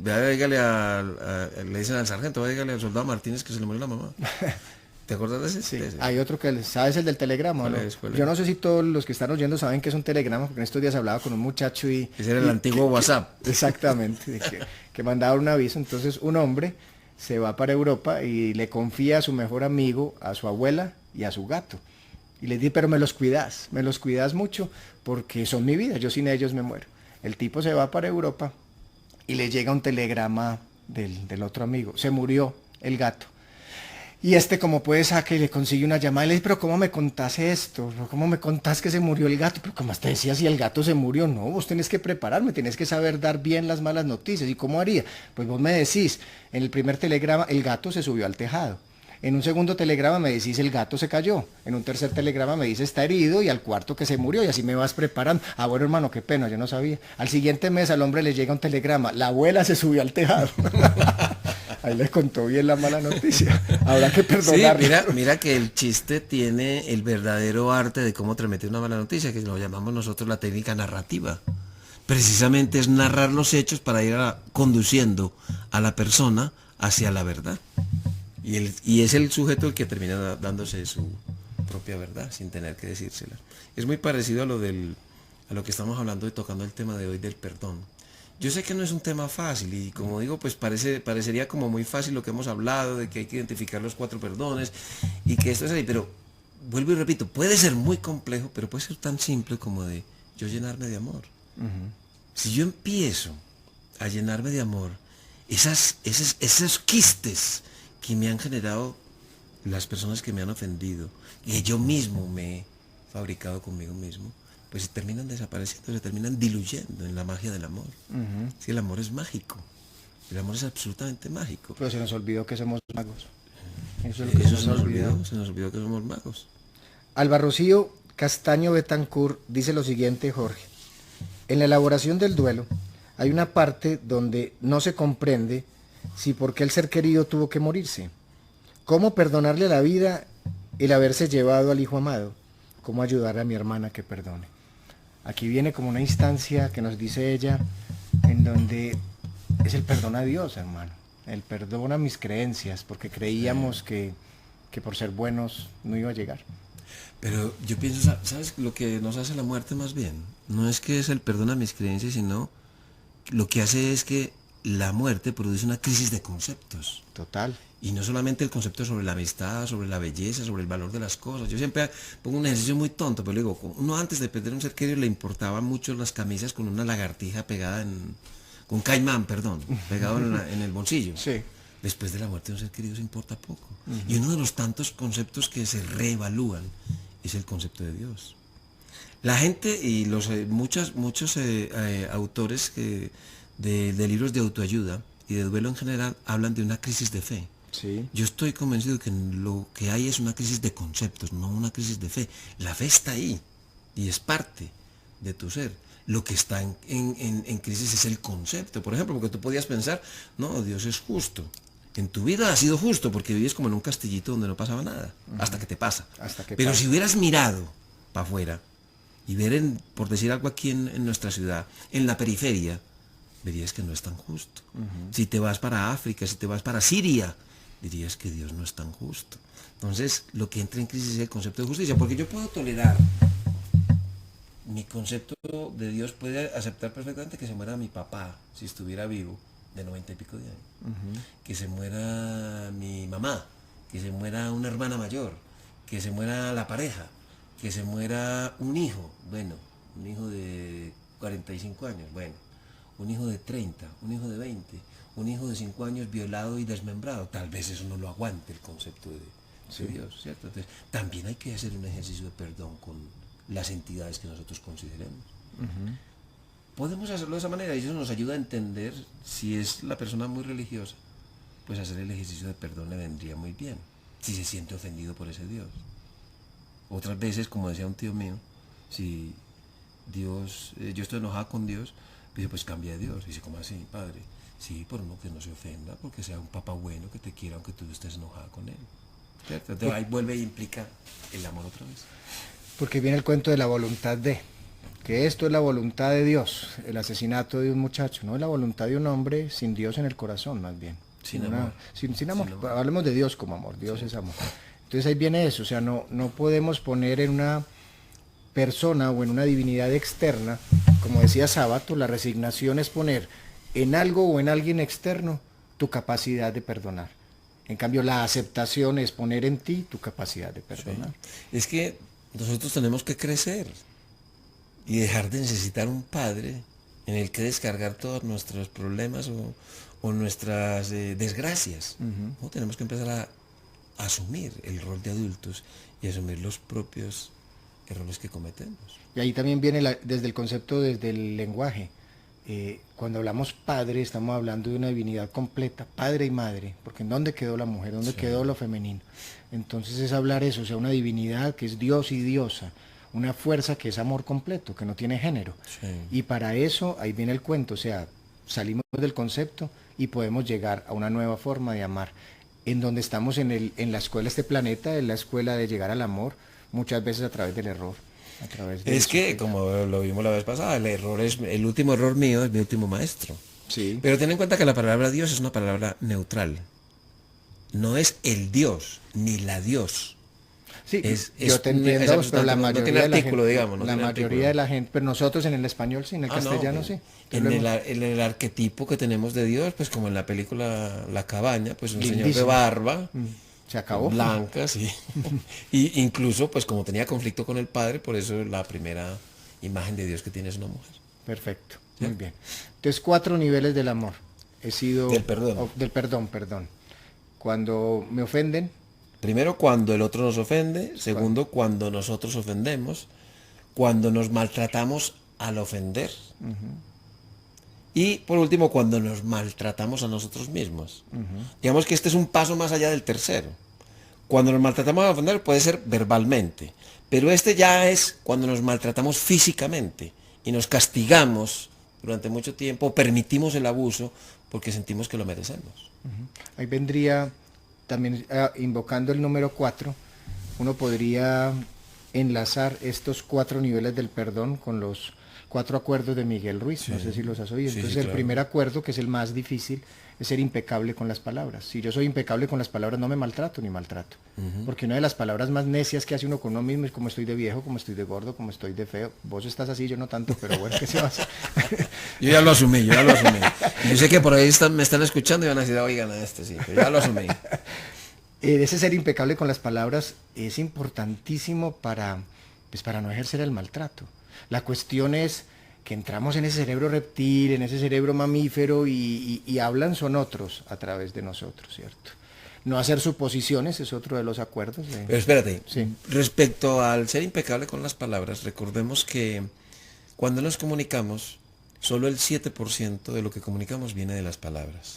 le dicen al sargento, dígale al soldado Martínez que se le murió la mamá. ¿Te acuerdas de ese? Sí, de ese? hay otro que, ¿sabes el del telegrama? ¿Cuál ¿no? es? ¿Cuál es? Yo no sé si todos los que están oyendo saben que es un telegrama, porque en estos días hablaba con un muchacho y... Ese era el antiguo WhatsApp. Exactamente, que mandaba un aviso. Entonces un hombre se va para Europa y le confía a su mejor amigo, a su abuela y a su gato. Y le dice, pero me los cuidas mucho, porque son mi vida, yo sin ellos me muero. El tipo se va para Europa y le llega un telegrama del otro amigo, se murió el gato. Y como puede saca y le consigue una llamada y le dice, pero ¿cómo me contás esto? ¿Cómo me contás que se murió el gato? Pero ¿cómo te decía si el gato se murió? No, vos tenés que prepararme, tenés que saber dar bien las malas noticias. ¿Y cómo haría? Pues vos me decís, en el primer telegrama el gato se subió al tejado. En un segundo telegrama me decís el gato se cayó. En un tercer telegrama me dice está herido y al cuarto que se murió y así me vas preparando. Ah, bueno, hermano, qué pena, yo no sabía. Al siguiente mes al hombre le llega un telegrama. La abuela se subió al tejado. Ahí les contó bien la mala noticia. Habrá que Sí, perdonarle. mira que el chiste tiene el verdadero arte de cómo transmitir una mala noticia, que lo llamamos nosotros la técnica narrativa. Precisamente es narrar los hechos para ir conduciendo a la persona hacia la verdad. Y es el sujeto el que termina dándose su propia verdad sin tener que decírsela. Es muy parecido a lo que estamos hablando y tocando el tema de hoy del perdón. Yo sé que no es un tema fácil y como digo, pues parecería como muy fácil lo que hemos hablado, de que hay que identificar los 4 perdones y que esto es así, pero vuelvo y repito, puede ser muy complejo, pero puede ser tan simple como de yo llenarme de amor. Si yo empiezo a llenarme de amor, esos quistes que me han generado las personas que me han ofendido, y que yo mismo me he fabricado conmigo mismo, pues se terminan desapareciendo, se terminan diluyendo en la magia del amor. Si el amor es mágico, el amor es absolutamente mágico. Pero se nos olvidó que somos magos. Eso es lo que Eso se nos olvidó. se nos olvidó que somos magos. Alba Rocío Castaño Betancourt dice lo siguiente, Jorge. En la elaboración del duelo hay una parte donde no se comprende si por qué el ser querido tuvo que morirse. ¿Cómo perdonarle a la vida el haberse llevado al hijo amado? ¿Cómo ayudar a mi hermana que perdone? Aquí viene como una instancia que nos dice ella, en donde es el perdón a Dios, hermano. El perdón a mis creencias, porque creíamos que por ser buenos no iba a llegar. Pero yo pienso, ¿sabes lo que nos hace la muerte más bien? No es que es el perdón a mis creencias, sino lo que hace es que la muerte produce una crisis de conceptos. Total. Y no solamente el concepto sobre la amistad, sobre la belleza, sobre el valor de las cosas. Yo siempre pongo un ejercicio muy tonto, pero digo, uno antes de perder un ser querido le importaban mucho las camisas con una lagartija pegada con caimán, perdón, pegado en el bolsillo. Sí. Después de la muerte de un ser querido se importa poco. Y uno de los tantos conceptos que se reevalúan es el concepto de Dios. La gente y muchos autores de libros de autoayuda y de duelo en general hablan de una crisis de fe. Sí. Yo estoy convencido de que lo que hay es una crisis de conceptos, no una crisis de fe. La fe está ahí y es parte de tu ser. Lo que está en crisis es el concepto. Por ejemplo, porque tú podías pensar, no, Dios es justo. En tu vida ha sido justo porque vives como en un castillito donde no pasaba nada, hasta que te pasa. Pero si hubieras mirado para afuera y ver, por decir algo aquí en nuestra ciudad, en la periferia, verías que no es tan justo. Si te vas para África, si te vas para Siria, dirías que Dios no es tan justo. Entonces, lo que entra en crisis es el concepto de justicia, porque yo puedo tolerar, mi concepto de Dios puede aceptar perfectamente que se muera mi papá, si estuviera vivo, de 90 y pico de años, que se muera mi mamá, que se muera una hermana mayor, que se muera la pareja, que se muera un hijo, bueno, un hijo de 45 años, bueno, un hijo de 30, un hijo de 20, un hijo de 5 años violado y desmembrado. Tal vez eso no lo aguante el concepto de Dios, ¿cierto? Entonces, también hay que hacer un ejercicio de perdón con las entidades que nosotros consideremos. Podemos hacerlo de esa manera y eso nos ayuda a entender si es la persona muy religiosa, pues hacer el ejercicio de perdón le vendría muy bien, si se siente ofendido por ese Dios. Otras veces, como decía un tío mío, si Dios, yo estoy enojado con Dios, dice, pues cambia de Dios. Dice, ¿cómo así, padre? Sí, por uno que no se ofenda, porque sea un papá bueno que te quiera aunque tú estés enojado con él. ¿Cierto? Entonces ahí vuelve y implica el amor otra vez. Porque viene el cuento de la voluntad de, que esto es la voluntad de Dios, el asesinato de un muchacho, no es la voluntad de un hombre sin Dios en el corazón, más bien. Sin amor. Sin amor. Hablemos de Dios como amor, Dios es amor. Entonces ahí viene eso, o sea, no podemos poner en una persona o en una divinidad externa, como decía Sábato, la resignación es poner en algo o en alguien externo tu capacidad de perdonar. En cambio, la aceptación es poner en ti tu capacidad de perdonar. Sí. Es que nosotros tenemos que crecer y dejar de necesitar un padre en el que descargar todos nuestros problemas o nuestras desgracias. ¿No? Tenemos que empezar a asumir el rol de adultos y asumir los propios errores que cometemos. Y ahí también viene desde el concepto, desde el lenguaje. Cuando hablamos padre, estamos hablando de una divinidad completa, padre y madre, porque ¿en dónde quedó la mujer? ¿Dónde quedó lo femenino? Entonces es hablar eso, o sea, una divinidad que es Dios y diosa, una fuerza que es amor completo, que no tiene género. Sí. Y para eso, ahí viene el cuento, o sea, salimos del concepto y podemos llegar a una nueva forma de amar. En donde estamos en la escuela, este planeta, es la escuela de llegar al amor, muchas veces a través del error. A través de Es que, como lo vimos la vez pasada, el último error mío es mi último maestro. Sí. Pero ten en cuenta que la palabra Dios es una palabra neutral. No es el Dios, ni la Dios. Sí, Es yo te es entiendo, pero la no mayoría tiene de la artículo, gente, digamos. No la tiene mayoría artículo. de la gente, pero nosotros en el español sí, en el castellano No, sí. en el arquetipo que tenemos de Dios, pues como en la película La Cabaña, pues un señor de Lindísimo. barba, Se acabó. blanca, sí. Y incluso, pues como tenía conflicto con el padre, por eso la primera imagen de Dios que tiene es una mujer. Perfecto, muy bien. Entonces, 4 niveles del amor. He sido... Del perdón. Del perdón, perdón. Cuando me ofenden, Primero, cuando el otro nos ofende. Segundo, cuando nosotros ofendemos. Cuando nos maltratamos al ofender. Y por último, cuando nos maltratamos a nosotros mismos. Digamos que este es un paso más allá del tercero. Cuando nos maltratamos al ofender puede ser verbalmente. Pero este ya es cuando nos maltratamos físicamente y nos castigamos durante mucho tiempo, permitimos el abuso porque sentimos que lo merecemos. ahí vendría también invocando el número 4, uno podría enlazar estos 4 niveles del perdón con los 4 acuerdos de Miguel Ruiz, no sé si los has oído. Sí, Entonces sí, el claro. primer acuerdo, que es el más difícil, es ser impecable con las palabras. Si yo soy impecable con las palabras, no me maltrato ni maltrato. Porque una de las palabras más necias que hace uno con uno mismo es como estoy de viejo, como estoy de gordo, como estoy de feo. Vos estás así, yo no tanto, pero bueno, ¿qué se va a hacer? Yo ya lo asumí, yo ya lo asumí. Yo sé que por ahí me están escuchando y van a decir, oigan a este, sí, pero ya lo asumí. Ese ser impecable con las palabras es importantísimo pues para no ejercer el maltrato. La cuestión es que entramos en ese cerebro reptil, en ese cerebro mamífero y hablan son otros a través de nosotros, ¿cierto? No hacer suposiciones es otro de los acuerdos. Pero espérate, Sí. respecto al ser impecable con las palabras, recordemos que cuando nos comunicamos, solo el 7% de lo que comunicamos viene de las palabras.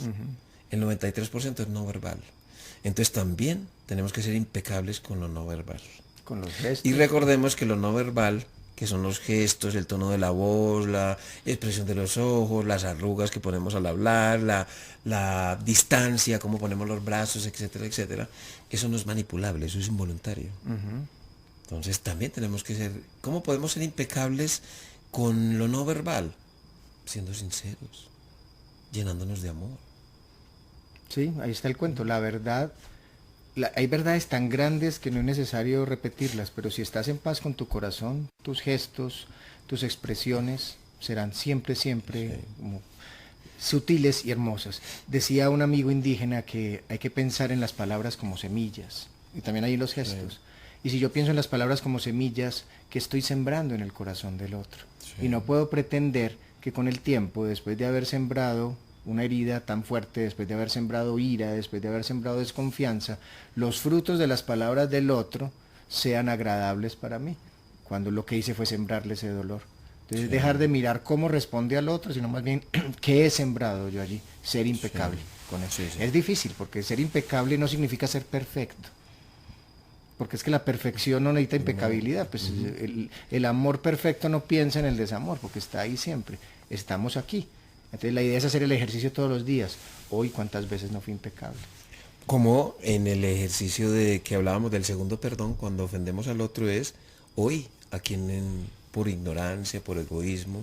El 93% es no verbal. Entonces también tenemos que ser impecables con lo no verbal. Con los gestos. Y recordemos que lo no verbal, que son los gestos, el tono de la voz, la expresión de los ojos, las arrugas que ponemos al hablar, la distancia, cómo ponemos los brazos, etcétera, etcétera, eso no es manipulable, eso es involuntario. Entonces también tenemos que ser, ¿cómo podemos ser impecables con lo no verbal? Siendo sinceros, llenándonos de amor. Sí, ahí está el cuento. La verdad, hay verdades tan grandes que no es necesario repetirlas, pero si estás en paz con tu corazón, tus gestos, tus expresiones serán siempre, siempre como sutiles y hermosas. Decía un amigo indígena que hay que pensar en las palabras como semillas, y también ahí los gestos. Y si yo pienso en las palabras como semillas, ¿qué estoy sembrando en el corazón del otro? Y no puedo pretender que con el tiempo, después de haber sembrado una herida tan fuerte, después de haber sembrado ira, después de haber sembrado desconfianza, los frutos de las palabras del otro sean agradables para mí, cuando lo que hice fue sembrarle ese dolor. Entonces dejar de mirar cómo responde al otro, sino más bien qué he sembrado yo allí, ser impecable con eso. Es difícil, porque ser impecable no significa ser perfecto. Porque es que la perfección no necesita impecabilidad, pues el amor perfecto no piensa en el desamor, porque está ahí siempre, estamos aquí. Entonces la idea es hacer el ejercicio todos los días. Hoy, ¿cuántas veces no fui impecable? Como en el ejercicio de que hablábamos del segundo perdón, cuando ofendemos al otro es hoy, a quien por ignorancia, por egoísmo,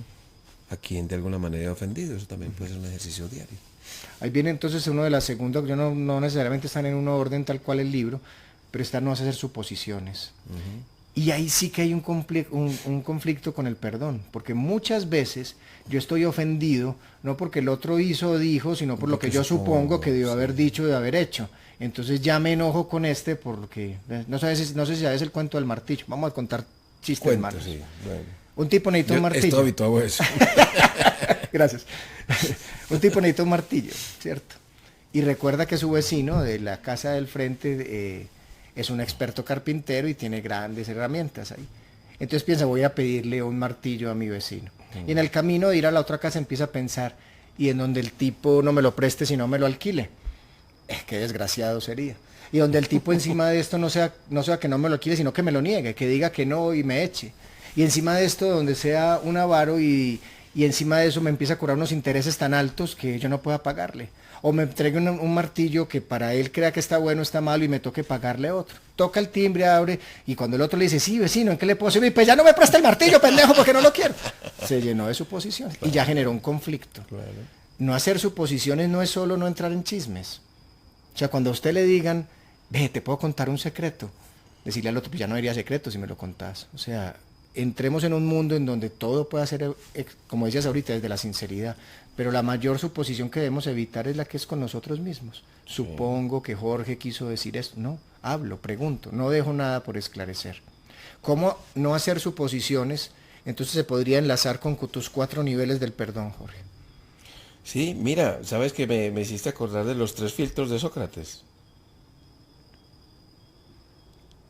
a quien de alguna manera he ofendido. Eso también puede ser un ejercicio diario. Ahí viene entonces uno de las segundas, yo no necesariamente están en un orden tal cual el libro, pero está no hacer suposiciones. Y ahí sí que hay un conflicto con el perdón, porque muchas veces yo estoy ofendido, no porque el otro hizo o dijo, sino por lo que yo supongo que debió haber dicho o de haber hecho. Entonces ya me enojo con este porque, no sé si sabes el cuento del martillo. Vamos a contar chistes malos. Sí, bueno. Un tipo necesita un martillo. Estoy habituado a eso. Gracias. Un tipo necesita un martillo, ¿cierto? Y recuerda que su vecino de la casa del frente es un experto carpintero y tiene grandes herramientas ahí. Entonces piensa, voy a pedirle un martillo a mi vecino. Y en el camino de ir a la otra casa empieza a pensar, y en donde el tipo no me lo preste sino me lo alquile. Qué desgraciado sería. Y donde el tipo encima de esto no sea que no me lo alquile, sino que me lo niegue, que diga que no y me eche. Y encima de esto donde sea un avaro y encima de eso me empieza a cobrar unos intereses tan altos que yo no pueda pagarle. O me entregue un martillo que para él crea que está bueno, está malo y me toque pagarle otro. Toca el timbre, abre, y cuando el otro le dice, sí, vecino, ¿en qué le puedo servir? Pues ya no me presta el martillo, pendejo, porque no lo quiero. Se llenó de suposiciones y ya generó un conflicto. Claro. No hacer suposiciones no es solo no entrar en chismes. O sea, cuando a usted le digan, ve, te puedo contar un secreto, decirle al otro, pues ya no diría secreto si me lo contás. O sea, entremos en un mundo en donde todo pueda ser, como decías ahorita, desde la sinceridad. Pero la mayor suposición que debemos evitar es la que es con nosotros mismos. Supongo que Jorge quiso decir esto. No, hablo, pregunto, no dejo nada por esclarecer. ¿Cómo no hacer suposiciones? Entonces se podría enlazar con tus 4 niveles del perdón, Jorge. Sí, mira, sabes que me hiciste acordar de los 3 filtros de Sócrates.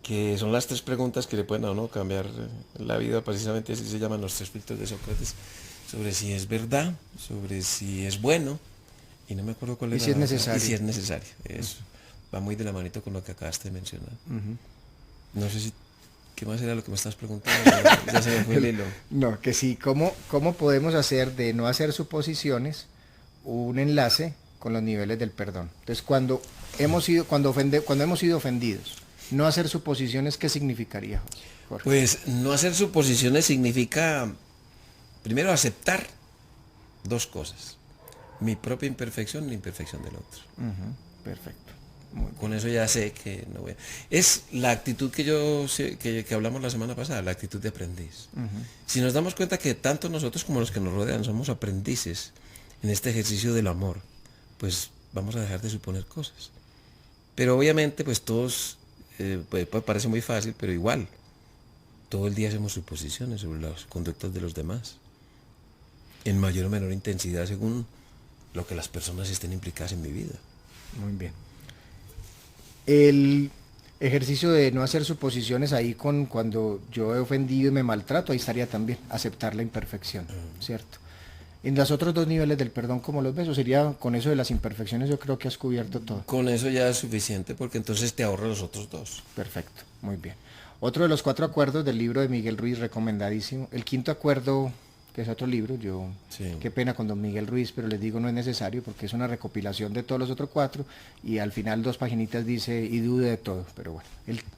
Que son las 3 preguntas que le pueden a uno cambiar la vida, precisamente así se llaman los 3 filtros de Sócrates. Sobre si es verdad, sobre si es bueno, y no me acuerdo cuál era. Y si es necesario. Y si es necesario, eso. Va muy de la manito con lo que acabaste de mencionar. No sé si, ¿qué más era lo que me estás preguntando? Ya se me fue el hilo. No, que sí, ¿cómo podemos hacer de no hacer suposiciones un enlace con los niveles del perdón? Entonces, cuando hemos sido ofendidos, no hacer suposiciones, ¿qué significaría, Jorge? Pues no hacer suposiciones significa, primero, aceptar 2 cosas. Mi propia imperfección y la imperfección del otro. Perfecto. Con eso ya sé que no voy a... Es la actitud que hablamos la semana pasada, la actitud de aprendiz. Si nos damos cuenta que tanto nosotros como los que nos rodean somos aprendices en este ejercicio del amor, pues vamos a dejar de suponer cosas. Pero obviamente pues todos, pues parece muy fácil, pero igual, todo el día hacemos suposiciones sobre las conductas de los demás, en mayor o menor intensidad según lo que las personas estén implicadas en mi vida. Muy bien. El ejercicio de no hacer suposiciones ahí cuando yo he ofendido y me maltrato, ahí estaría también aceptar la imperfección, ¿cierto? En los otros 2 niveles del perdón, ¿cómo los ves? O sería con eso de las imperfecciones, yo creo que has cubierto todo. Con eso ya es suficiente porque entonces te ahorras los otros 2. Perfecto, muy bien. Otro de los 4 acuerdos del libro de Miguel Ruiz, recomendadísimo. El 5.º acuerdo, que es otro libro, qué pena con don Miguel Ruiz, pero les digo no es necesario porque es una recopilación de todos los otros 4 y al final 2 paginitas dice y dude de todo, pero bueno.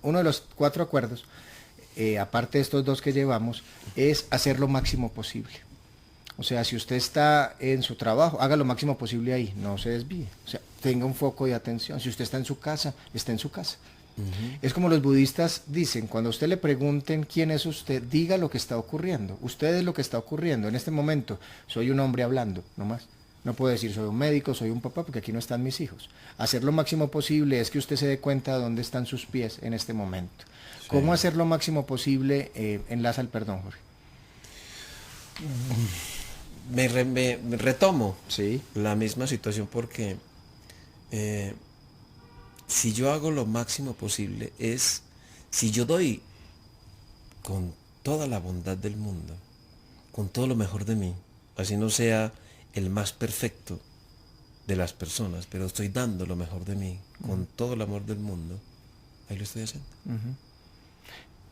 Uno de los 4 acuerdos, aparte de estos 2 que llevamos, es hacer lo máximo posible. O sea, si usted está en su trabajo, haga lo máximo posible ahí, no se desvíe. O sea, tenga un foco de atención. Si usted está en su casa, está en su casa. Es como los budistas dicen, cuando a usted le pregunten quién es usted, diga lo que está ocurriendo. Usted es lo que está ocurriendo. En este momento, soy un hombre hablando, no más. No puedo decir soy un médico, soy un papá, porque aquí no están mis hijos. Hacer lo máximo posible es que usted se dé cuenta de dónde están sus pies en este momento. Sí. ¿Cómo hacer lo máximo posible enlaza el perdón, Jorge? Me retomo sí. La misma situación porque si yo hago lo máximo posible es, si yo doy con toda la bondad del mundo, con todo lo mejor de mí, así no sea el más perfecto de las personas, pero estoy dando lo mejor de mí, con todo el amor del mundo, ahí lo estoy haciendo.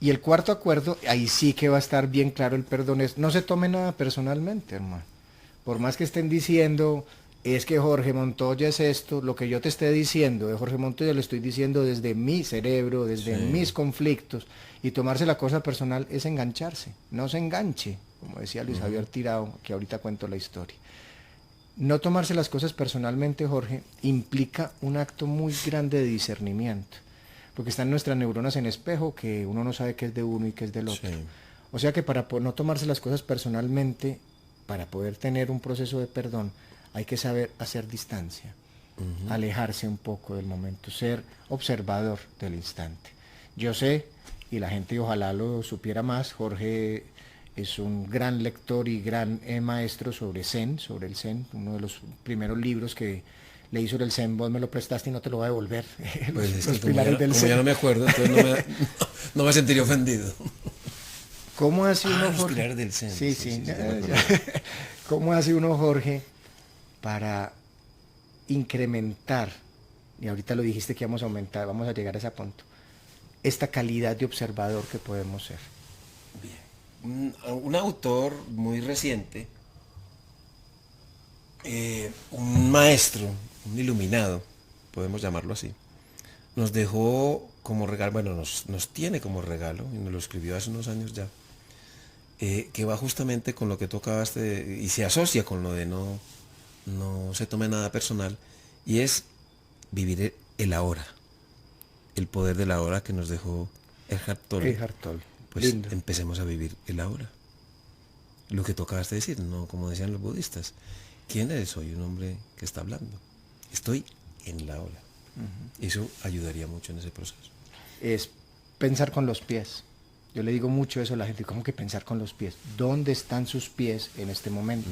Y el 4.º acuerdo, ahí sí que va a estar bien claro el perdón, es no se tome nada personalmente, hermano. Por más que estén diciendo, es que Jorge Montoya es esto, lo que yo te esté diciendo de Jorge Montoya lo estoy diciendo desde mi cerebro, desde mis conflictos, y tomarse la cosa personal es engancharse, no se enganche, como decía Luis Javier Tirado, que ahorita cuento la historia. No tomarse las cosas personalmente, Jorge, implica un acto muy grande de discernimiento, porque están nuestras neuronas en espejo, que uno no sabe qué es de uno y qué es del otro. Sí. O sea que para no tomarse las cosas personalmente, para poder tener un proceso de perdón, hay que saber hacer distancia, alejarse un poco del momento, ser observador del instante. Yo sé, y la gente ojalá lo supiera más, Jorge es un gran lector y gran maestro sobre Zen, sobre el Zen, uno de los primeros libros que leí sobre el Zen, vos me lo prestaste y no te lo voy a devolver. Pues es que como ya no me acuerdo, entonces no me sentiría ofendido. ¿Cómo hace uno, Los Jorge? pilares del Zen. Sí, sí. ya me Ya. acordé. ¿Cómo hace uno, Jorge, para incrementar, y ahorita lo dijiste que vamos a aumentar, vamos a llegar a ese punto, esta calidad de observador que podemos ser? Un autor muy reciente, un maestro, un iluminado, podemos llamarlo así, nos dejó como regalo, bueno, nos tiene como regalo, y nos lo escribió hace unos años ya, que va justamente con lo que tú acabaste y se asocia con lo de no se tome nada personal, y es vivir el ahora, el poder del ahora que nos dejó Eckhart Tolle. Eckhart Tolle. Pues Lindo. empecemos a vivir el ahora. Lo que tú acabaste de decir, no como decían los budistas. ¿Quién eres? Soy un hombre que está hablando. Estoy en la hora. Eso ayudaría mucho en ese proceso. Es pensar con los pies. Yo le digo mucho eso a la gente, ¿cómo que pensar con los pies? ¿Dónde están sus pies en este momento?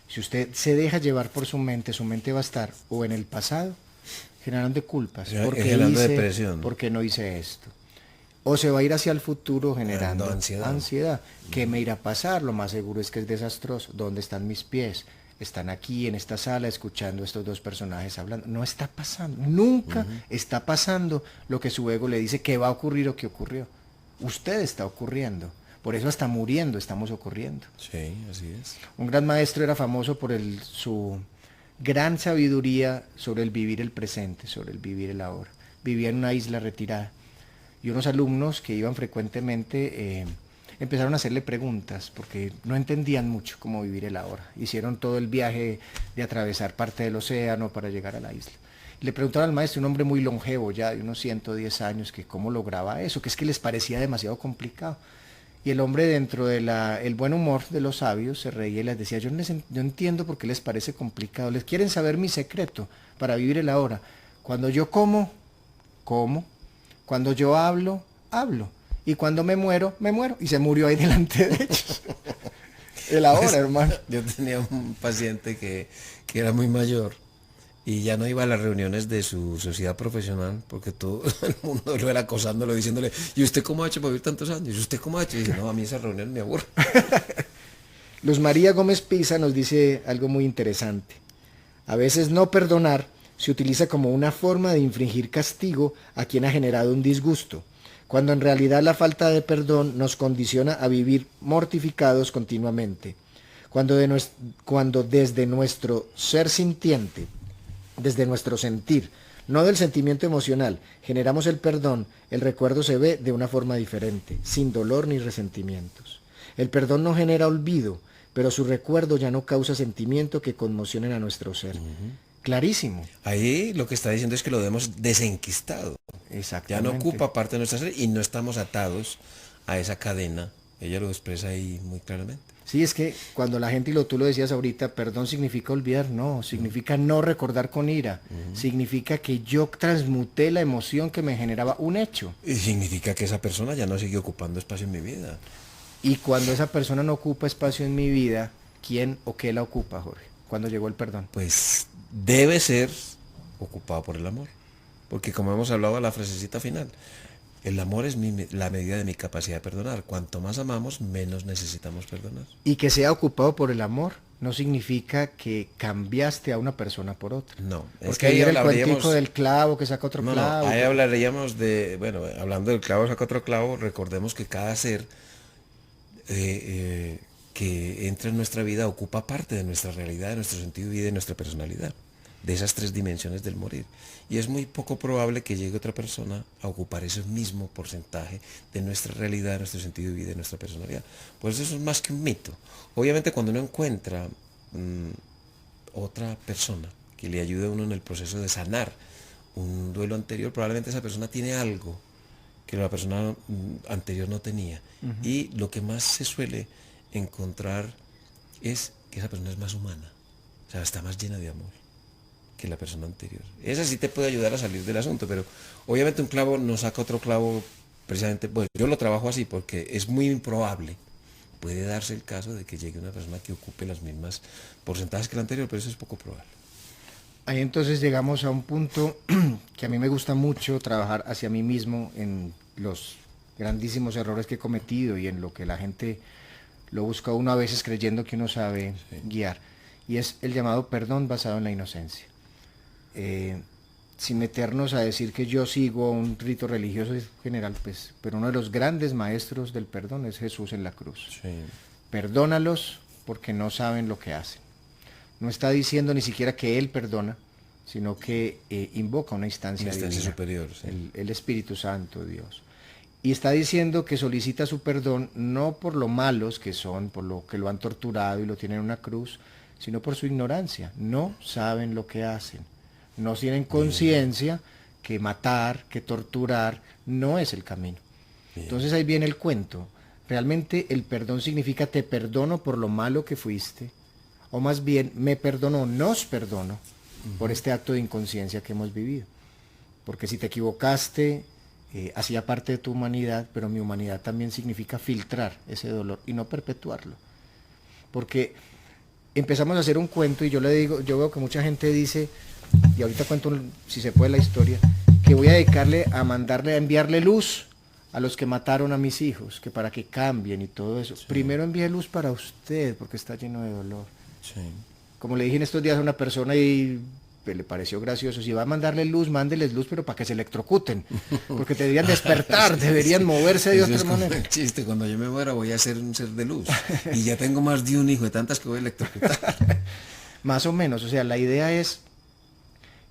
Si usted se deja llevar por su mente va a estar o en el pasado, generando culpas, Generando depresión. porque no hice esto. O se va a ir hacia el futuro generando ansiedad. ¿Qué me irá a pasar? Lo más seguro es que es desastroso. ¿Dónde están mis pies? Están aquí en esta sala escuchando a estos dos personajes hablando. No está pasando, nunca está pasando lo que su ego le dice que va a ocurrir o que ocurrió. Usted está ocurriendo. Por eso hasta muriendo estamos ocurriendo. Sí, así es. Un gran maestro era famoso por su gran sabiduría sobre el vivir el presente, sobre el vivir el ahora. Vivía en una isla retirada y unos alumnos que iban frecuentemente empezaron a hacerle preguntas porque no entendían mucho cómo vivir el ahora. Hicieron todo el viaje de atravesar parte del océano para llegar a la isla. Le preguntaron al maestro, un hombre muy longevo ya de unos 110 años, que cómo lograba eso, que es que les parecía demasiado complicado. Y el hombre, dentro del buen humor de los sabios, se reía y les decía, yo entiendo por qué les parece complicado. Les quieren saber mi secreto para vivir el ahora. Cuando yo como. Cuando yo hablo. Y cuando me muero. Y se murió ahí delante de ellos. El ahora, hermano. Yo tenía un paciente que era muy mayor y ya no iba a las reuniones de su sociedad profesional porque todo el mundo lo era acosándolo, diciéndole, ¿y usted cómo ha hecho para vivir tantos años? ¿Y usted cómo ha hecho? Y dice, no, a mí esa reunión me aburre. Luz María Gómez Pisa nos dice algo muy interesante. A veces no perdonar se utiliza como una forma de infringir castigo a quien ha generado un disgusto, cuando en realidad la falta de perdón nos condiciona a vivir mortificados continuamente. Cuando desde nuestro ser sintiente, desde nuestro sentir, no del sentimiento emocional, generamos el perdón, el recuerdo se ve de una forma diferente, sin dolor ni resentimientos. El perdón no genera olvido, pero su recuerdo ya no causa sentimiento que conmocionen a nuestro ser. Clarísimo. Ahí lo que está diciendo es que lo hemos desenquistado. Exactamente. Ya no ocupa parte de nuestra ser y no estamos atados a esa cadena. Ella lo expresa ahí muy claramente. Sí, es que cuando la gente, y tú lo decías ahorita, perdón significa olvidar, no, significa no recordar con ira, significa que yo transmuté la emoción que me generaba un hecho. Y significa que esa persona ya no sigue ocupando espacio en mi vida. Y cuando esa persona no ocupa espacio en mi vida, ¿quién o qué la ocupa, Jorge? Cuando llegó el perdón. Pues debe ser ocupado por el amor. Porque como hemos hablado en la frasecita final, el amor es la medida de mi capacidad de perdonar. Cuanto más amamos, menos necesitamos perdonar. Y que sea ocupado por el amor no significa que cambiaste a una persona por otra. No, es que ahí era el cuentico del clavo que saca otro clavo. Ahí hablaríamos de, bueno, hablando del clavo saca otro clavo, recordemos que cada ser que entra en nuestra vida ocupa parte de nuestra realidad, de nuestro sentido de vida y de nuestra personalidad, de esas tres dimensiones del morir. Y es muy poco probable que llegue otra persona a ocupar ese mismo porcentaje de nuestra realidad, de nuestro sentido de vida y de nuestra personalidad. Pues eso es más que un mito. Obviamente cuando uno encuentra otra persona que le ayude a uno en el proceso de sanar un duelo anterior, probablemente esa persona tiene algo que la persona anterior no tenía. Y lo que más se suele encontrar es que esa persona es más humana, o sea, está más llena de amor que la persona anterior. Esa sí te puede ayudar a salir del asunto, pero obviamente un clavo no saca otro clavo precisamente, pues yo lo trabajo así porque es muy improbable, puede darse el caso de que llegue una persona que ocupe las mismas porcentajes que la anterior, pero eso es poco probable. Ahí entonces llegamos a un punto que a mí me gusta mucho trabajar hacia mí mismo en grandísimos errores que he cometido y en lo que la gente lo busca uno a veces creyendo que uno sabe guiar. Y es el llamado perdón basado en la inocencia. Sin meternos a decir que yo sigo un rito religioso general, pues, pero uno de los grandes maestros del perdón es Jesús en la cruz. Sí. Perdónalos porque no saben lo que hacen. No está diciendo ni siquiera que Él perdona, sino que invoca una instancia divina, superior. Sí. el Espíritu Santo, Dios. Y está diciendo que solicita su perdón no por lo malos que son, por lo que lo han torturado y lo tienen en una cruz, sino por su ignorancia. No saben lo que hacen. No tienen conciencia que matar, que torturar, no es el camino. Bien. Entonces ahí viene el cuento. Realmente el perdón significa te perdono por lo malo que fuiste, o más bien me perdono, nos perdono por este acto de inconsciencia que hemos vivido. Porque si te equivocaste, hacía parte de tu humanidad, pero mi humanidad también significa filtrar ese dolor y no perpetuarlo. Porque empezamos a hacer un cuento y yo veo que mucha gente dice, y ahorita cuento si se puede la historia, que voy a dedicarle a enviarle luz a los que mataron a mis hijos, que para que cambien y todo eso. Sí. Primero envíe luz para usted, porque está lleno de dolor. Sí. Como le dije en estos días a una persona y le pareció gracioso, si va a mandarle luz, mándeles luz, pero para que se electrocuten, porque deberían despertar, deberían moverse de otra manera. El chiste, cuando yo me muera voy a ser un ser de luz, y ya tengo más de un hijo de tantas que voy a electrocutar. Más o menos, o sea, la idea es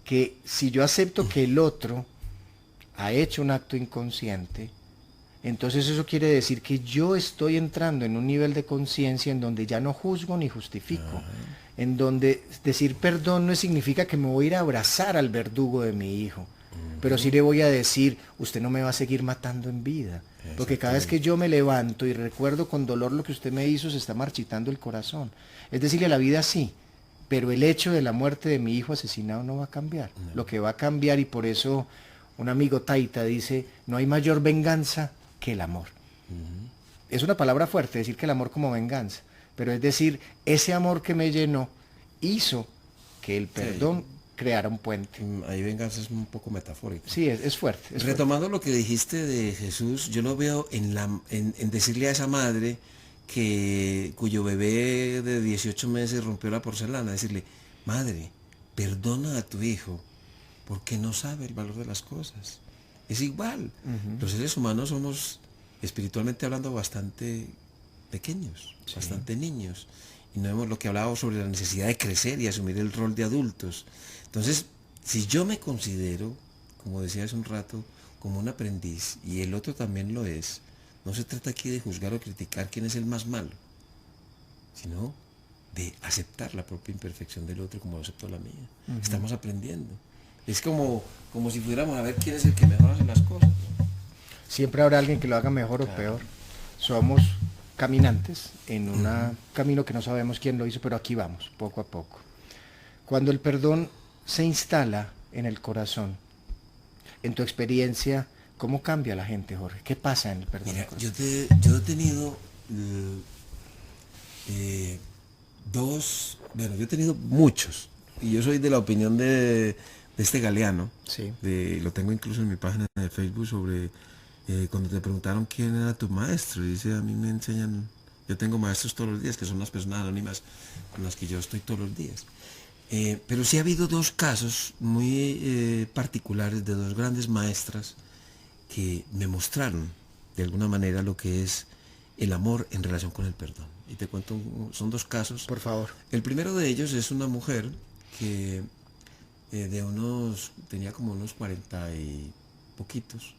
que si yo acepto que el otro ha hecho un acto inconsciente, entonces eso quiere decir que yo estoy entrando en un nivel de conciencia en donde ya no juzgo ni justifico, en donde decir perdón no significa que me voy a ir a abrazar al verdugo de mi hijo, pero sí le voy a decir, usted no me va a seguir matando en vida, porque cada vez que yo me levanto y recuerdo con dolor lo que usted me hizo, se está marchitando el corazón. Es decirle a la vida sí, pero el hecho de la muerte de mi hijo asesinado no va a cambiar. No. Lo que va a cambiar, y por eso un amigo taita dice, no hay mayor venganza que el amor. Es una palabra fuerte decir que el amor como venganza, pero es decir, ese amor que me llenó hizo que el perdón creara un puente. Ahí venganza es un poco metafórico. Sí, es fuerte. Retomando lo que dijiste de Jesús, yo lo veo en decirle a esa madre cuyo bebé de 18 meses rompió la porcelana, decirle, madre, perdona a tu hijo porque no sabe el valor de las cosas. Es igual. Los seres humanos somos, espiritualmente hablando, bastante pequeños, bastante niños. Y no vemos lo que hablábamos sobre la necesidad de crecer y asumir el rol de adultos. Entonces, si yo me considero, como decía hace un rato, como un aprendiz, y el otro también lo es, no se trata aquí de juzgar o criticar quién es el más malo, sino de aceptar la propia imperfección del otro como lo acepto la mía. Estamos aprendiendo. Es como si fuéramos a ver quién es el que mejor hace las cosas. Siempre habrá alguien que lo haga mejor o peor. Somos caminantes en un camino que no sabemos quién lo hizo, pero aquí vamos, poco a poco. Cuando el perdón se instala en el corazón, en tu experiencia, ¿cómo cambia la gente, Jorge? ¿Qué pasa en el perdón? Mira, yo he tenido yo he tenido muchos, y yo soy de la opinión de este Galeano, sí. Lo tengo incluso en mi página de Facebook, sobre cuando te preguntaron quién era tu maestro, y dice, a mí me enseñan, yo tengo maestros todos los días, que son las personas anónimas con las que yo estoy todos los días. Pero sí ha habido dos casos muy particulares de dos grandes maestras que me mostraron de alguna manera lo que es el amor en relación con el perdón. Y te cuento, son dos casos. Por favor. El primero de ellos es una mujer que tenía como unos 40 y poquitos,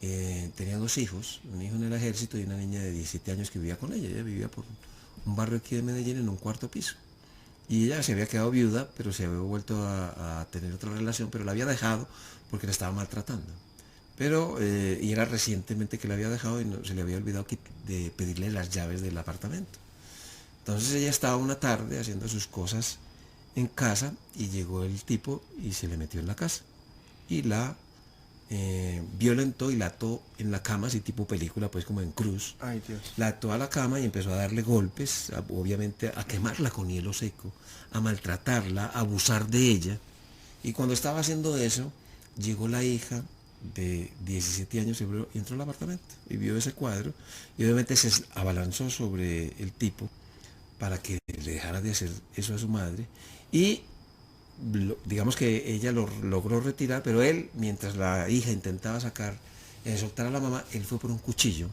tenía dos hijos, un hijo en el ejército y una niña de 17 años que vivía con ella. Ella vivía por un barrio aquí de Medellín en un cuarto piso. Y ella se había quedado viuda, pero se había vuelto a tener otra relación, pero la había dejado porque la estaba maltratando. Y era recientemente que la había dejado y se le había olvidado de pedirle las llaves del apartamento. Entonces ella estaba una tarde haciendo sus cosas en casa y llegó el tipo y se le metió en la casa. Y la violentó y la ató en la cama, así tipo película, pues como en cruz. Ay, Dios. La ató a la cama y empezó a darle golpes, obviamente a quemarla con hielo seco, a maltratarla, a abusar de ella. Y cuando estaba haciendo eso, llegó la hija de 17 años entró al apartamento y vio ese cuadro y obviamente se abalanzó sobre el tipo para que le dejara de hacer eso a su madre y digamos que ella lo logró retirar, pero él, mientras la hija intentaba soltar a la mamá, él fue por un cuchillo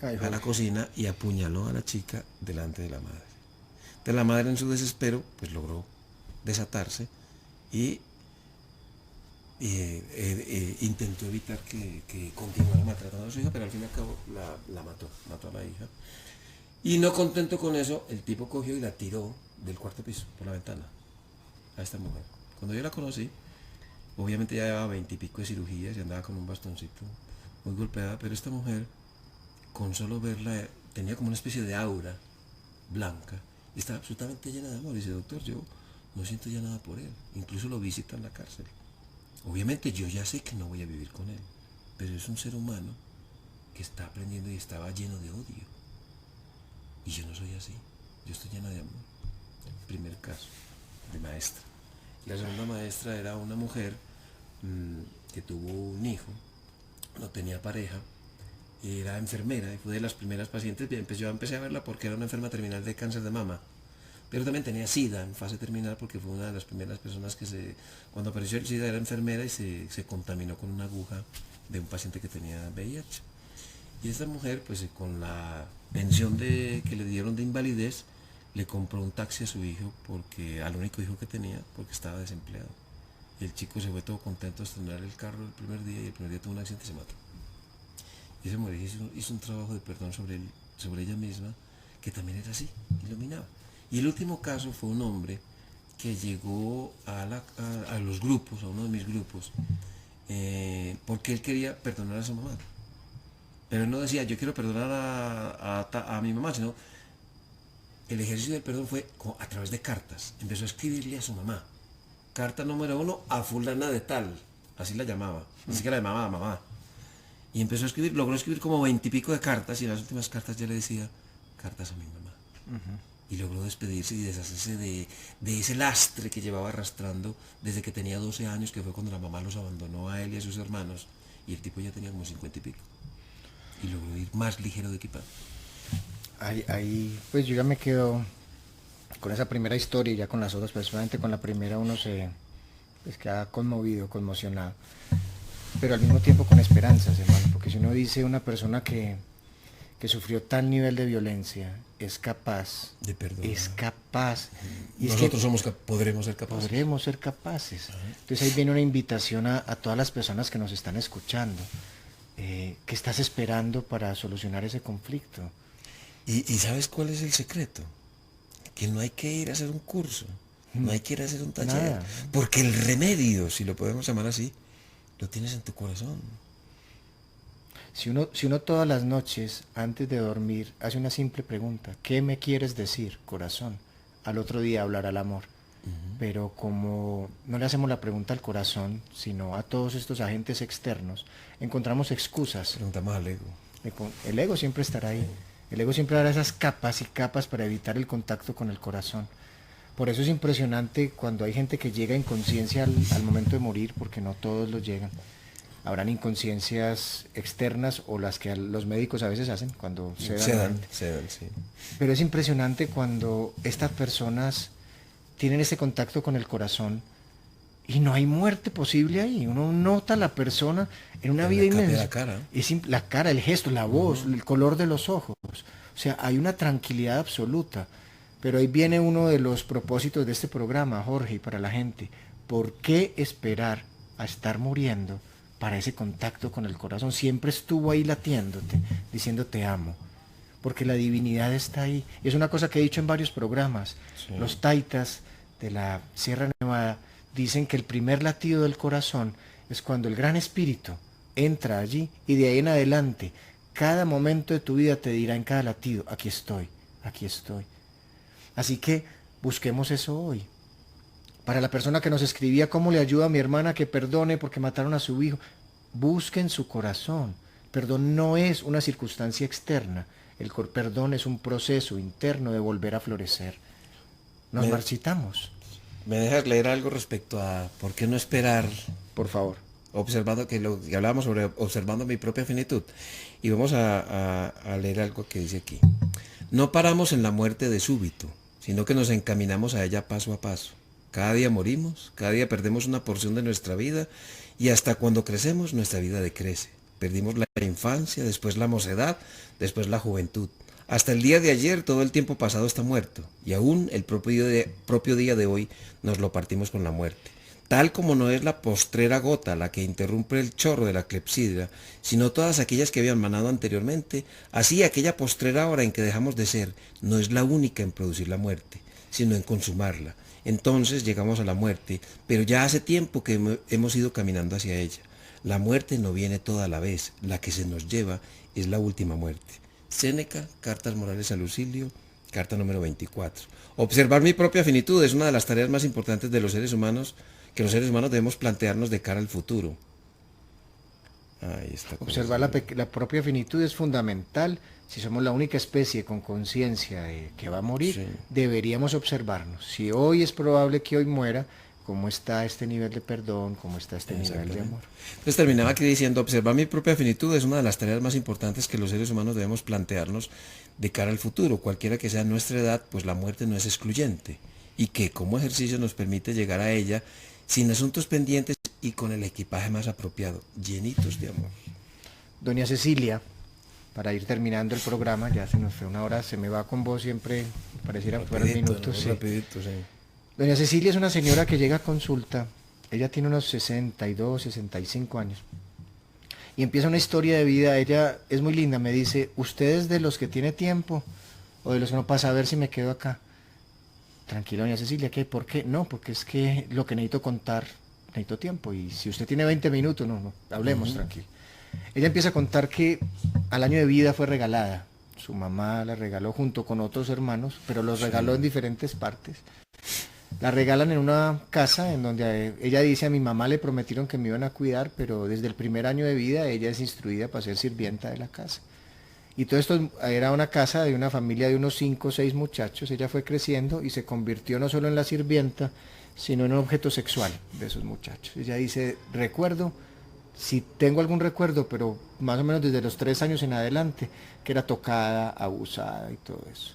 a la cocina y apuñaló a la chica delante de la madre. Entonces la madre en su desespero pues logró desatarse y intentó evitar que continuara maltratando a su hija, pero al fin y al cabo la mató a la hija. Y no contento con eso, el tipo cogió y la tiró del cuarto piso por la ventana a esta mujer. Cuando yo la conocí, obviamente ya llevaba 20 y pico de cirugías y andaba con un bastoncito muy golpeada, pero esta mujer, con solo verla, tenía como una especie de aura blanca y estaba absolutamente llena de amor. Y dice, doctor, yo no siento ya nada por él. Incluso lo visita en la cárcel. Obviamente yo ya sé que no voy a vivir con él, pero es un ser humano que está aprendiendo y estaba lleno de odio. Y yo no soy así, yo estoy llena de amor. El primer caso de maestra. La segunda maestra era una mujer que tuvo un hijo, no tenía pareja, era enfermera y fue de las primeras pacientes. Yo empecé a verla porque era una enferma terminal de cáncer de mama, pero también tenía SIDA en fase terminal porque fue una de las primeras personas cuando apareció el SIDA era enfermera y se contaminó con una aguja de un paciente que tenía VIH. Y esta mujer, pues con la pensión que le dieron de invalidez, le compró un taxi a su hijo, al único hijo que tenía, porque estaba desempleado. Y el chico se fue todo contento a estrenar el carro el primer día y el primer día tuvo un accidente y se mató. Y esa mujer hizo un trabajo de perdón sobre ella misma, que también era así, iluminaba. Y el último caso fue un hombre que llegó a los grupos, a uno de mis grupos, porque él quería perdonar a su mamá. Pero él no decía, yo quiero perdonar a mi mamá, sino el ejercicio del perdón fue a través de cartas. Empezó a escribirle a su mamá. Carta número 1 a fulana de tal, así la llamaba, así que la llamaba mamá. Y empezó a escribir, logró escribir como 20 y pico de cartas y en las últimas cartas ya le decía, cartas a mi mamá. Y logró despedirse y deshacerse de ese lastre que llevaba arrastrando desde que tenía 12 años, que fue cuando la mamá los abandonó a él y a sus hermanos, y el tipo ya tenía como 50 y pico. Y logró ir más ligero de equipado. Ahí, pues yo ya me quedo con esa primera historia y ya con las otras, personalmente con la primera uno pues queda conmovido, conmocionado, pero al mismo tiempo con esperanzas, hermano, porque si uno dice una persona que sufrió tal nivel de violencia, es capaz de perdonar. Es capaz. Y nosotros podremos ser capaces. Podremos ser capaces. Entonces ahí viene una invitación a todas las personas que nos están escuchando. ¿Qué estás esperando para solucionar ese conflicto? ¿Y sabes cuál es el secreto? Que no hay que ir a hacer un curso, no hay que ir a hacer un taller, nada. Porque el remedio, si lo podemos llamar así, lo tienes en tu corazón. Si uno todas las noches, antes de dormir, hace una simple pregunta, ¿qué me quieres decir, corazón? Al otro día hablará el amor. Pero como no le hacemos la pregunta al corazón, sino a todos estos agentes externos, encontramos excusas. Preguntamos al ego. El ego siempre estará ahí. El ego siempre hará esas capas y capas para evitar el contacto con el corazón. Por eso es impresionante cuando hay gente que llega a inconsciencia al momento de morir, porque no todos lo llegan. Habrán inconsciencias externas o las que los médicos a veces hacen cuando sedan, sí. Pero es impresionante cuando estas personas tienen ese contacto con el corazón y no hay muerte posible ahí. Uno nota a la persona en una vida inmensa. La cara. La cara, el gesto, la voz, el color de los ojos. O sea, hay una tranquilidad absoluta. Pero ahí viene uno de los propósitos de este programa, Jorge, y para la gente. ¿Por qué esperar a estar muriendo para ese contacto con el corazón? Siempre estuvo ahí latiéndote, diciendo te amo. Porque la divinidad está ahí. Y es una cosa que he dicho en varios programas. Sí. Los taitas de la Sierra Nevada dicen que el primer latido del corazón es cuando el Gran Espíritu entra allí y de ahí en adelante, cada momento de tu vida te dirá en cada latido, aquí estoy, aquí estoy. Así que busquemos eso hoy. Para la persona que nos escribía, ¿cómo le ayuda a mi hermana que perdone porque mataron a su hijo? Busquen su corazón. Perdón no es una circunstancia externa. El perdón es un proceso interno de volver a florecer. Nos marchitamos. ¿Me dejas leer algo respecto a por qué no esperar? Por favor. observando que lo que hablábamos sobre observando mi propia finitud. Y vamos a leer algo que dice aquí. No paramos en la muerte de súbito, sino que nos encaminamos a ella paso a paso. Cada día morimos, cada día perdemos una porción de nuestra vida y hasta cuando crecemos nuestra vida decrece. Perdimos la infancia, después la mocedad, después la juventud. Hasta el día de ayer todo el tiempo pasado está muerto y aún el propio día de hoy nos lo partimos con la muerte. Tal como no es la postrera gota la que interrumpe el chorro de la clepsidra, sino todas aquellas que habían manado anteriormente, así aquella postrera hora en que dejamos de ser no es la única en producir la muerte, sino en consumarla. Entonces llegamos a la muerte, pero ya hace tiempo que hemos ido caminando hacia ella. La muerte no viene toda a la vez, la que se nos lleva es la última muerte. Séneca, Cartas Morales a Lucilio, carta número 24. Observar mi propia finitud es una de las tareas más importantes de los seres humanos, que los seres humanos debemos plantearnos de cara al futuro. Ahí está. Observar la propia finitud es fundamental. Si somos la única especie con conciencia que va a morir, sí, deberíamos observarnos. Si hoy es probable que hoy muera, ¿cómo está este nivel de perdón? ¿Cómo está este nivel de amor? Entonces terminaba aquí diciendo, observar mi propia finitud es una de las tareas más importantes que los seres humanos debemos plantearnos de cara al futuro. Cualquiera que sea nuestra edad, pues la muerte no es excluyente. Y que como ejercicio nos permite llegar a ella sin asuntos pendientes y con el equipaje más apropiado, llenitos de amor. Doña Cecilia, para ir terminando el programa, ya se nos fue una hora, se me va con vos siempre, pareciera fueran minutos. Sí. Rapidito, sí. Doña Cecilia es una señora que llega a consulta, ella tiene unos 62, 65 años, y empieza una historia de vida. Ella es muy linda, me dice, ¿usted es de los que tiene tiempo o de los que no pasa? A ver si me quedo acá. Tranquila, doña Cecilia, ¿qué? ¿Por qué? No, porque es que lo que necesito contar, necesito tiempo, y si usted tiene 20 minutos, no, hablemos, tranquilo. Ella empieza a contar que al año de vida fue regalada, su mamá la regaló junto con otros hermanos, pero los regaló en diferentes partes. La regalan en una casa en donde ella dice, a mi mamá le prometieron que me iban a cuidar, pero desde el primer año de vida ella es instruida para ser sirvienta de la casa. Y todo esto era una casa de una familia de unos 5 o 6 muchachos. Ella fue creciendo y se convirtió no solo en la sirvienta, sino en un objeto sexual de esos muchachos. Ella dice, recuerdo, si tengo algún recuerdo, pero más o menos desde los 3 años en adelante, que era tocada, abusada y todo eso.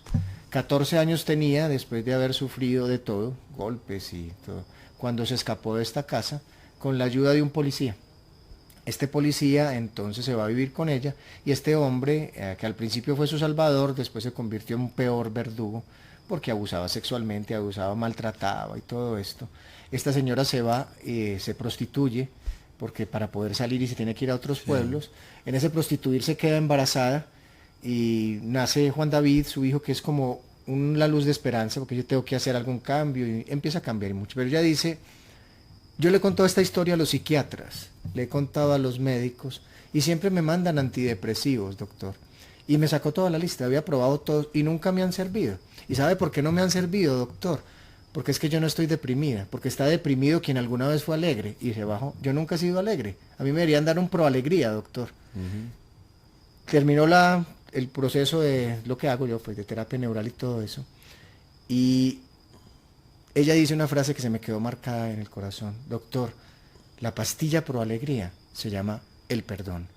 14 años tenía después de haber sufrido de todo, golpes y todo, cuando se escapó de esta casa con la ayuda de un policía. Este policía entonces se va a vivir con ella y este hombre, que al principio fue su salvador, después se convirtió en un peor verdugo porque abusaba sexualmente, abusaba, maltrataba y todo esto. Esta señora se va, se prostituye, porque para poder salir y se tiene que ir a otros pueblos. En ese prostituirse queda embarazada y nace Juan David, su hijo, que es como la luz de esperanza, porque yo tengo que hacer algún cambio y empieza a cambiar mucho. Pero ella dice, yo le he contado esta historia a los psiquiatras, le he contado a los médicos y siempre me mandan antidepresivos, doctor. Y me sacó toda la lista, había probado todos y nunca me han servido. ¿Y sabe por qué no me han servido, doctor? Porque es que yo no estoy deprimida, porque está deprimido quien alguna vez fue alegre y se bajó. Yo nunca he sido alegre. A mí me deberían dar un proalegría, doctor. Terminó el proceso de lo que hago yo, pues de terapia neural y todo eso. Y ella dice una frase que se me quedó marcada en el corazón. Doctor, la pastilla proalegría se llama el perdón.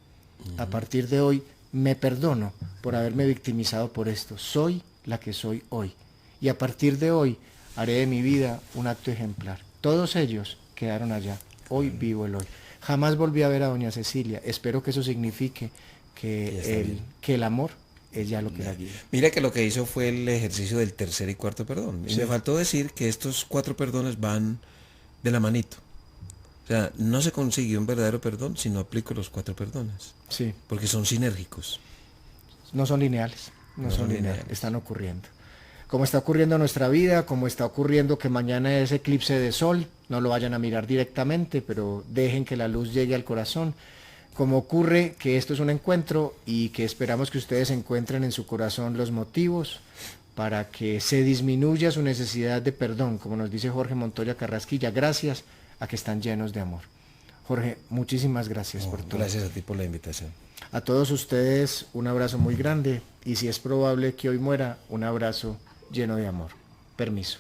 A partir de hoy me perdono por haberme victimizado por esto. Soy la que soy hoy. Y a partir de hoy haré de mi vida un acto ejemplar. Todos ellos quedaron allá. Hoy vivo el hoy. Jamás volví a ver a doña Cecilia. Espero que eso signifique que el amor es ya lo que la guía. Mira que lo que hizo fue el ejercicio del tercer y cuarto perdón. Y me faltó decir que estos 4 perdones van de la manito. O sea, no se consigue un verdadero perdón si no aplico los 4 perdones. Sí. Porque son sinérgicos. No son lineales. No son lineales. Están ocurriendo. Como está ocurriendo en nuestra vida, como está ocurriendo que mañana es eclipse de sol, no lo vayan a mirar directamente, pero dejen que la luz llegue al corazón. Como ocurre que esto es un encuentro y que esperamos que ustedes encuentren en su corazón los motivos para que se disminuya su necesidad de perdón, como nos dice Jorge Montoya Carrasquilla, gracias a que están llenos de amor. Jorge, muchísimas gracias por todo. Gracias a ti por la invitación. A todos ustedes un abrazo muy grande y si es probable que hoy muera, un abrazo lleno de amor. Permiso.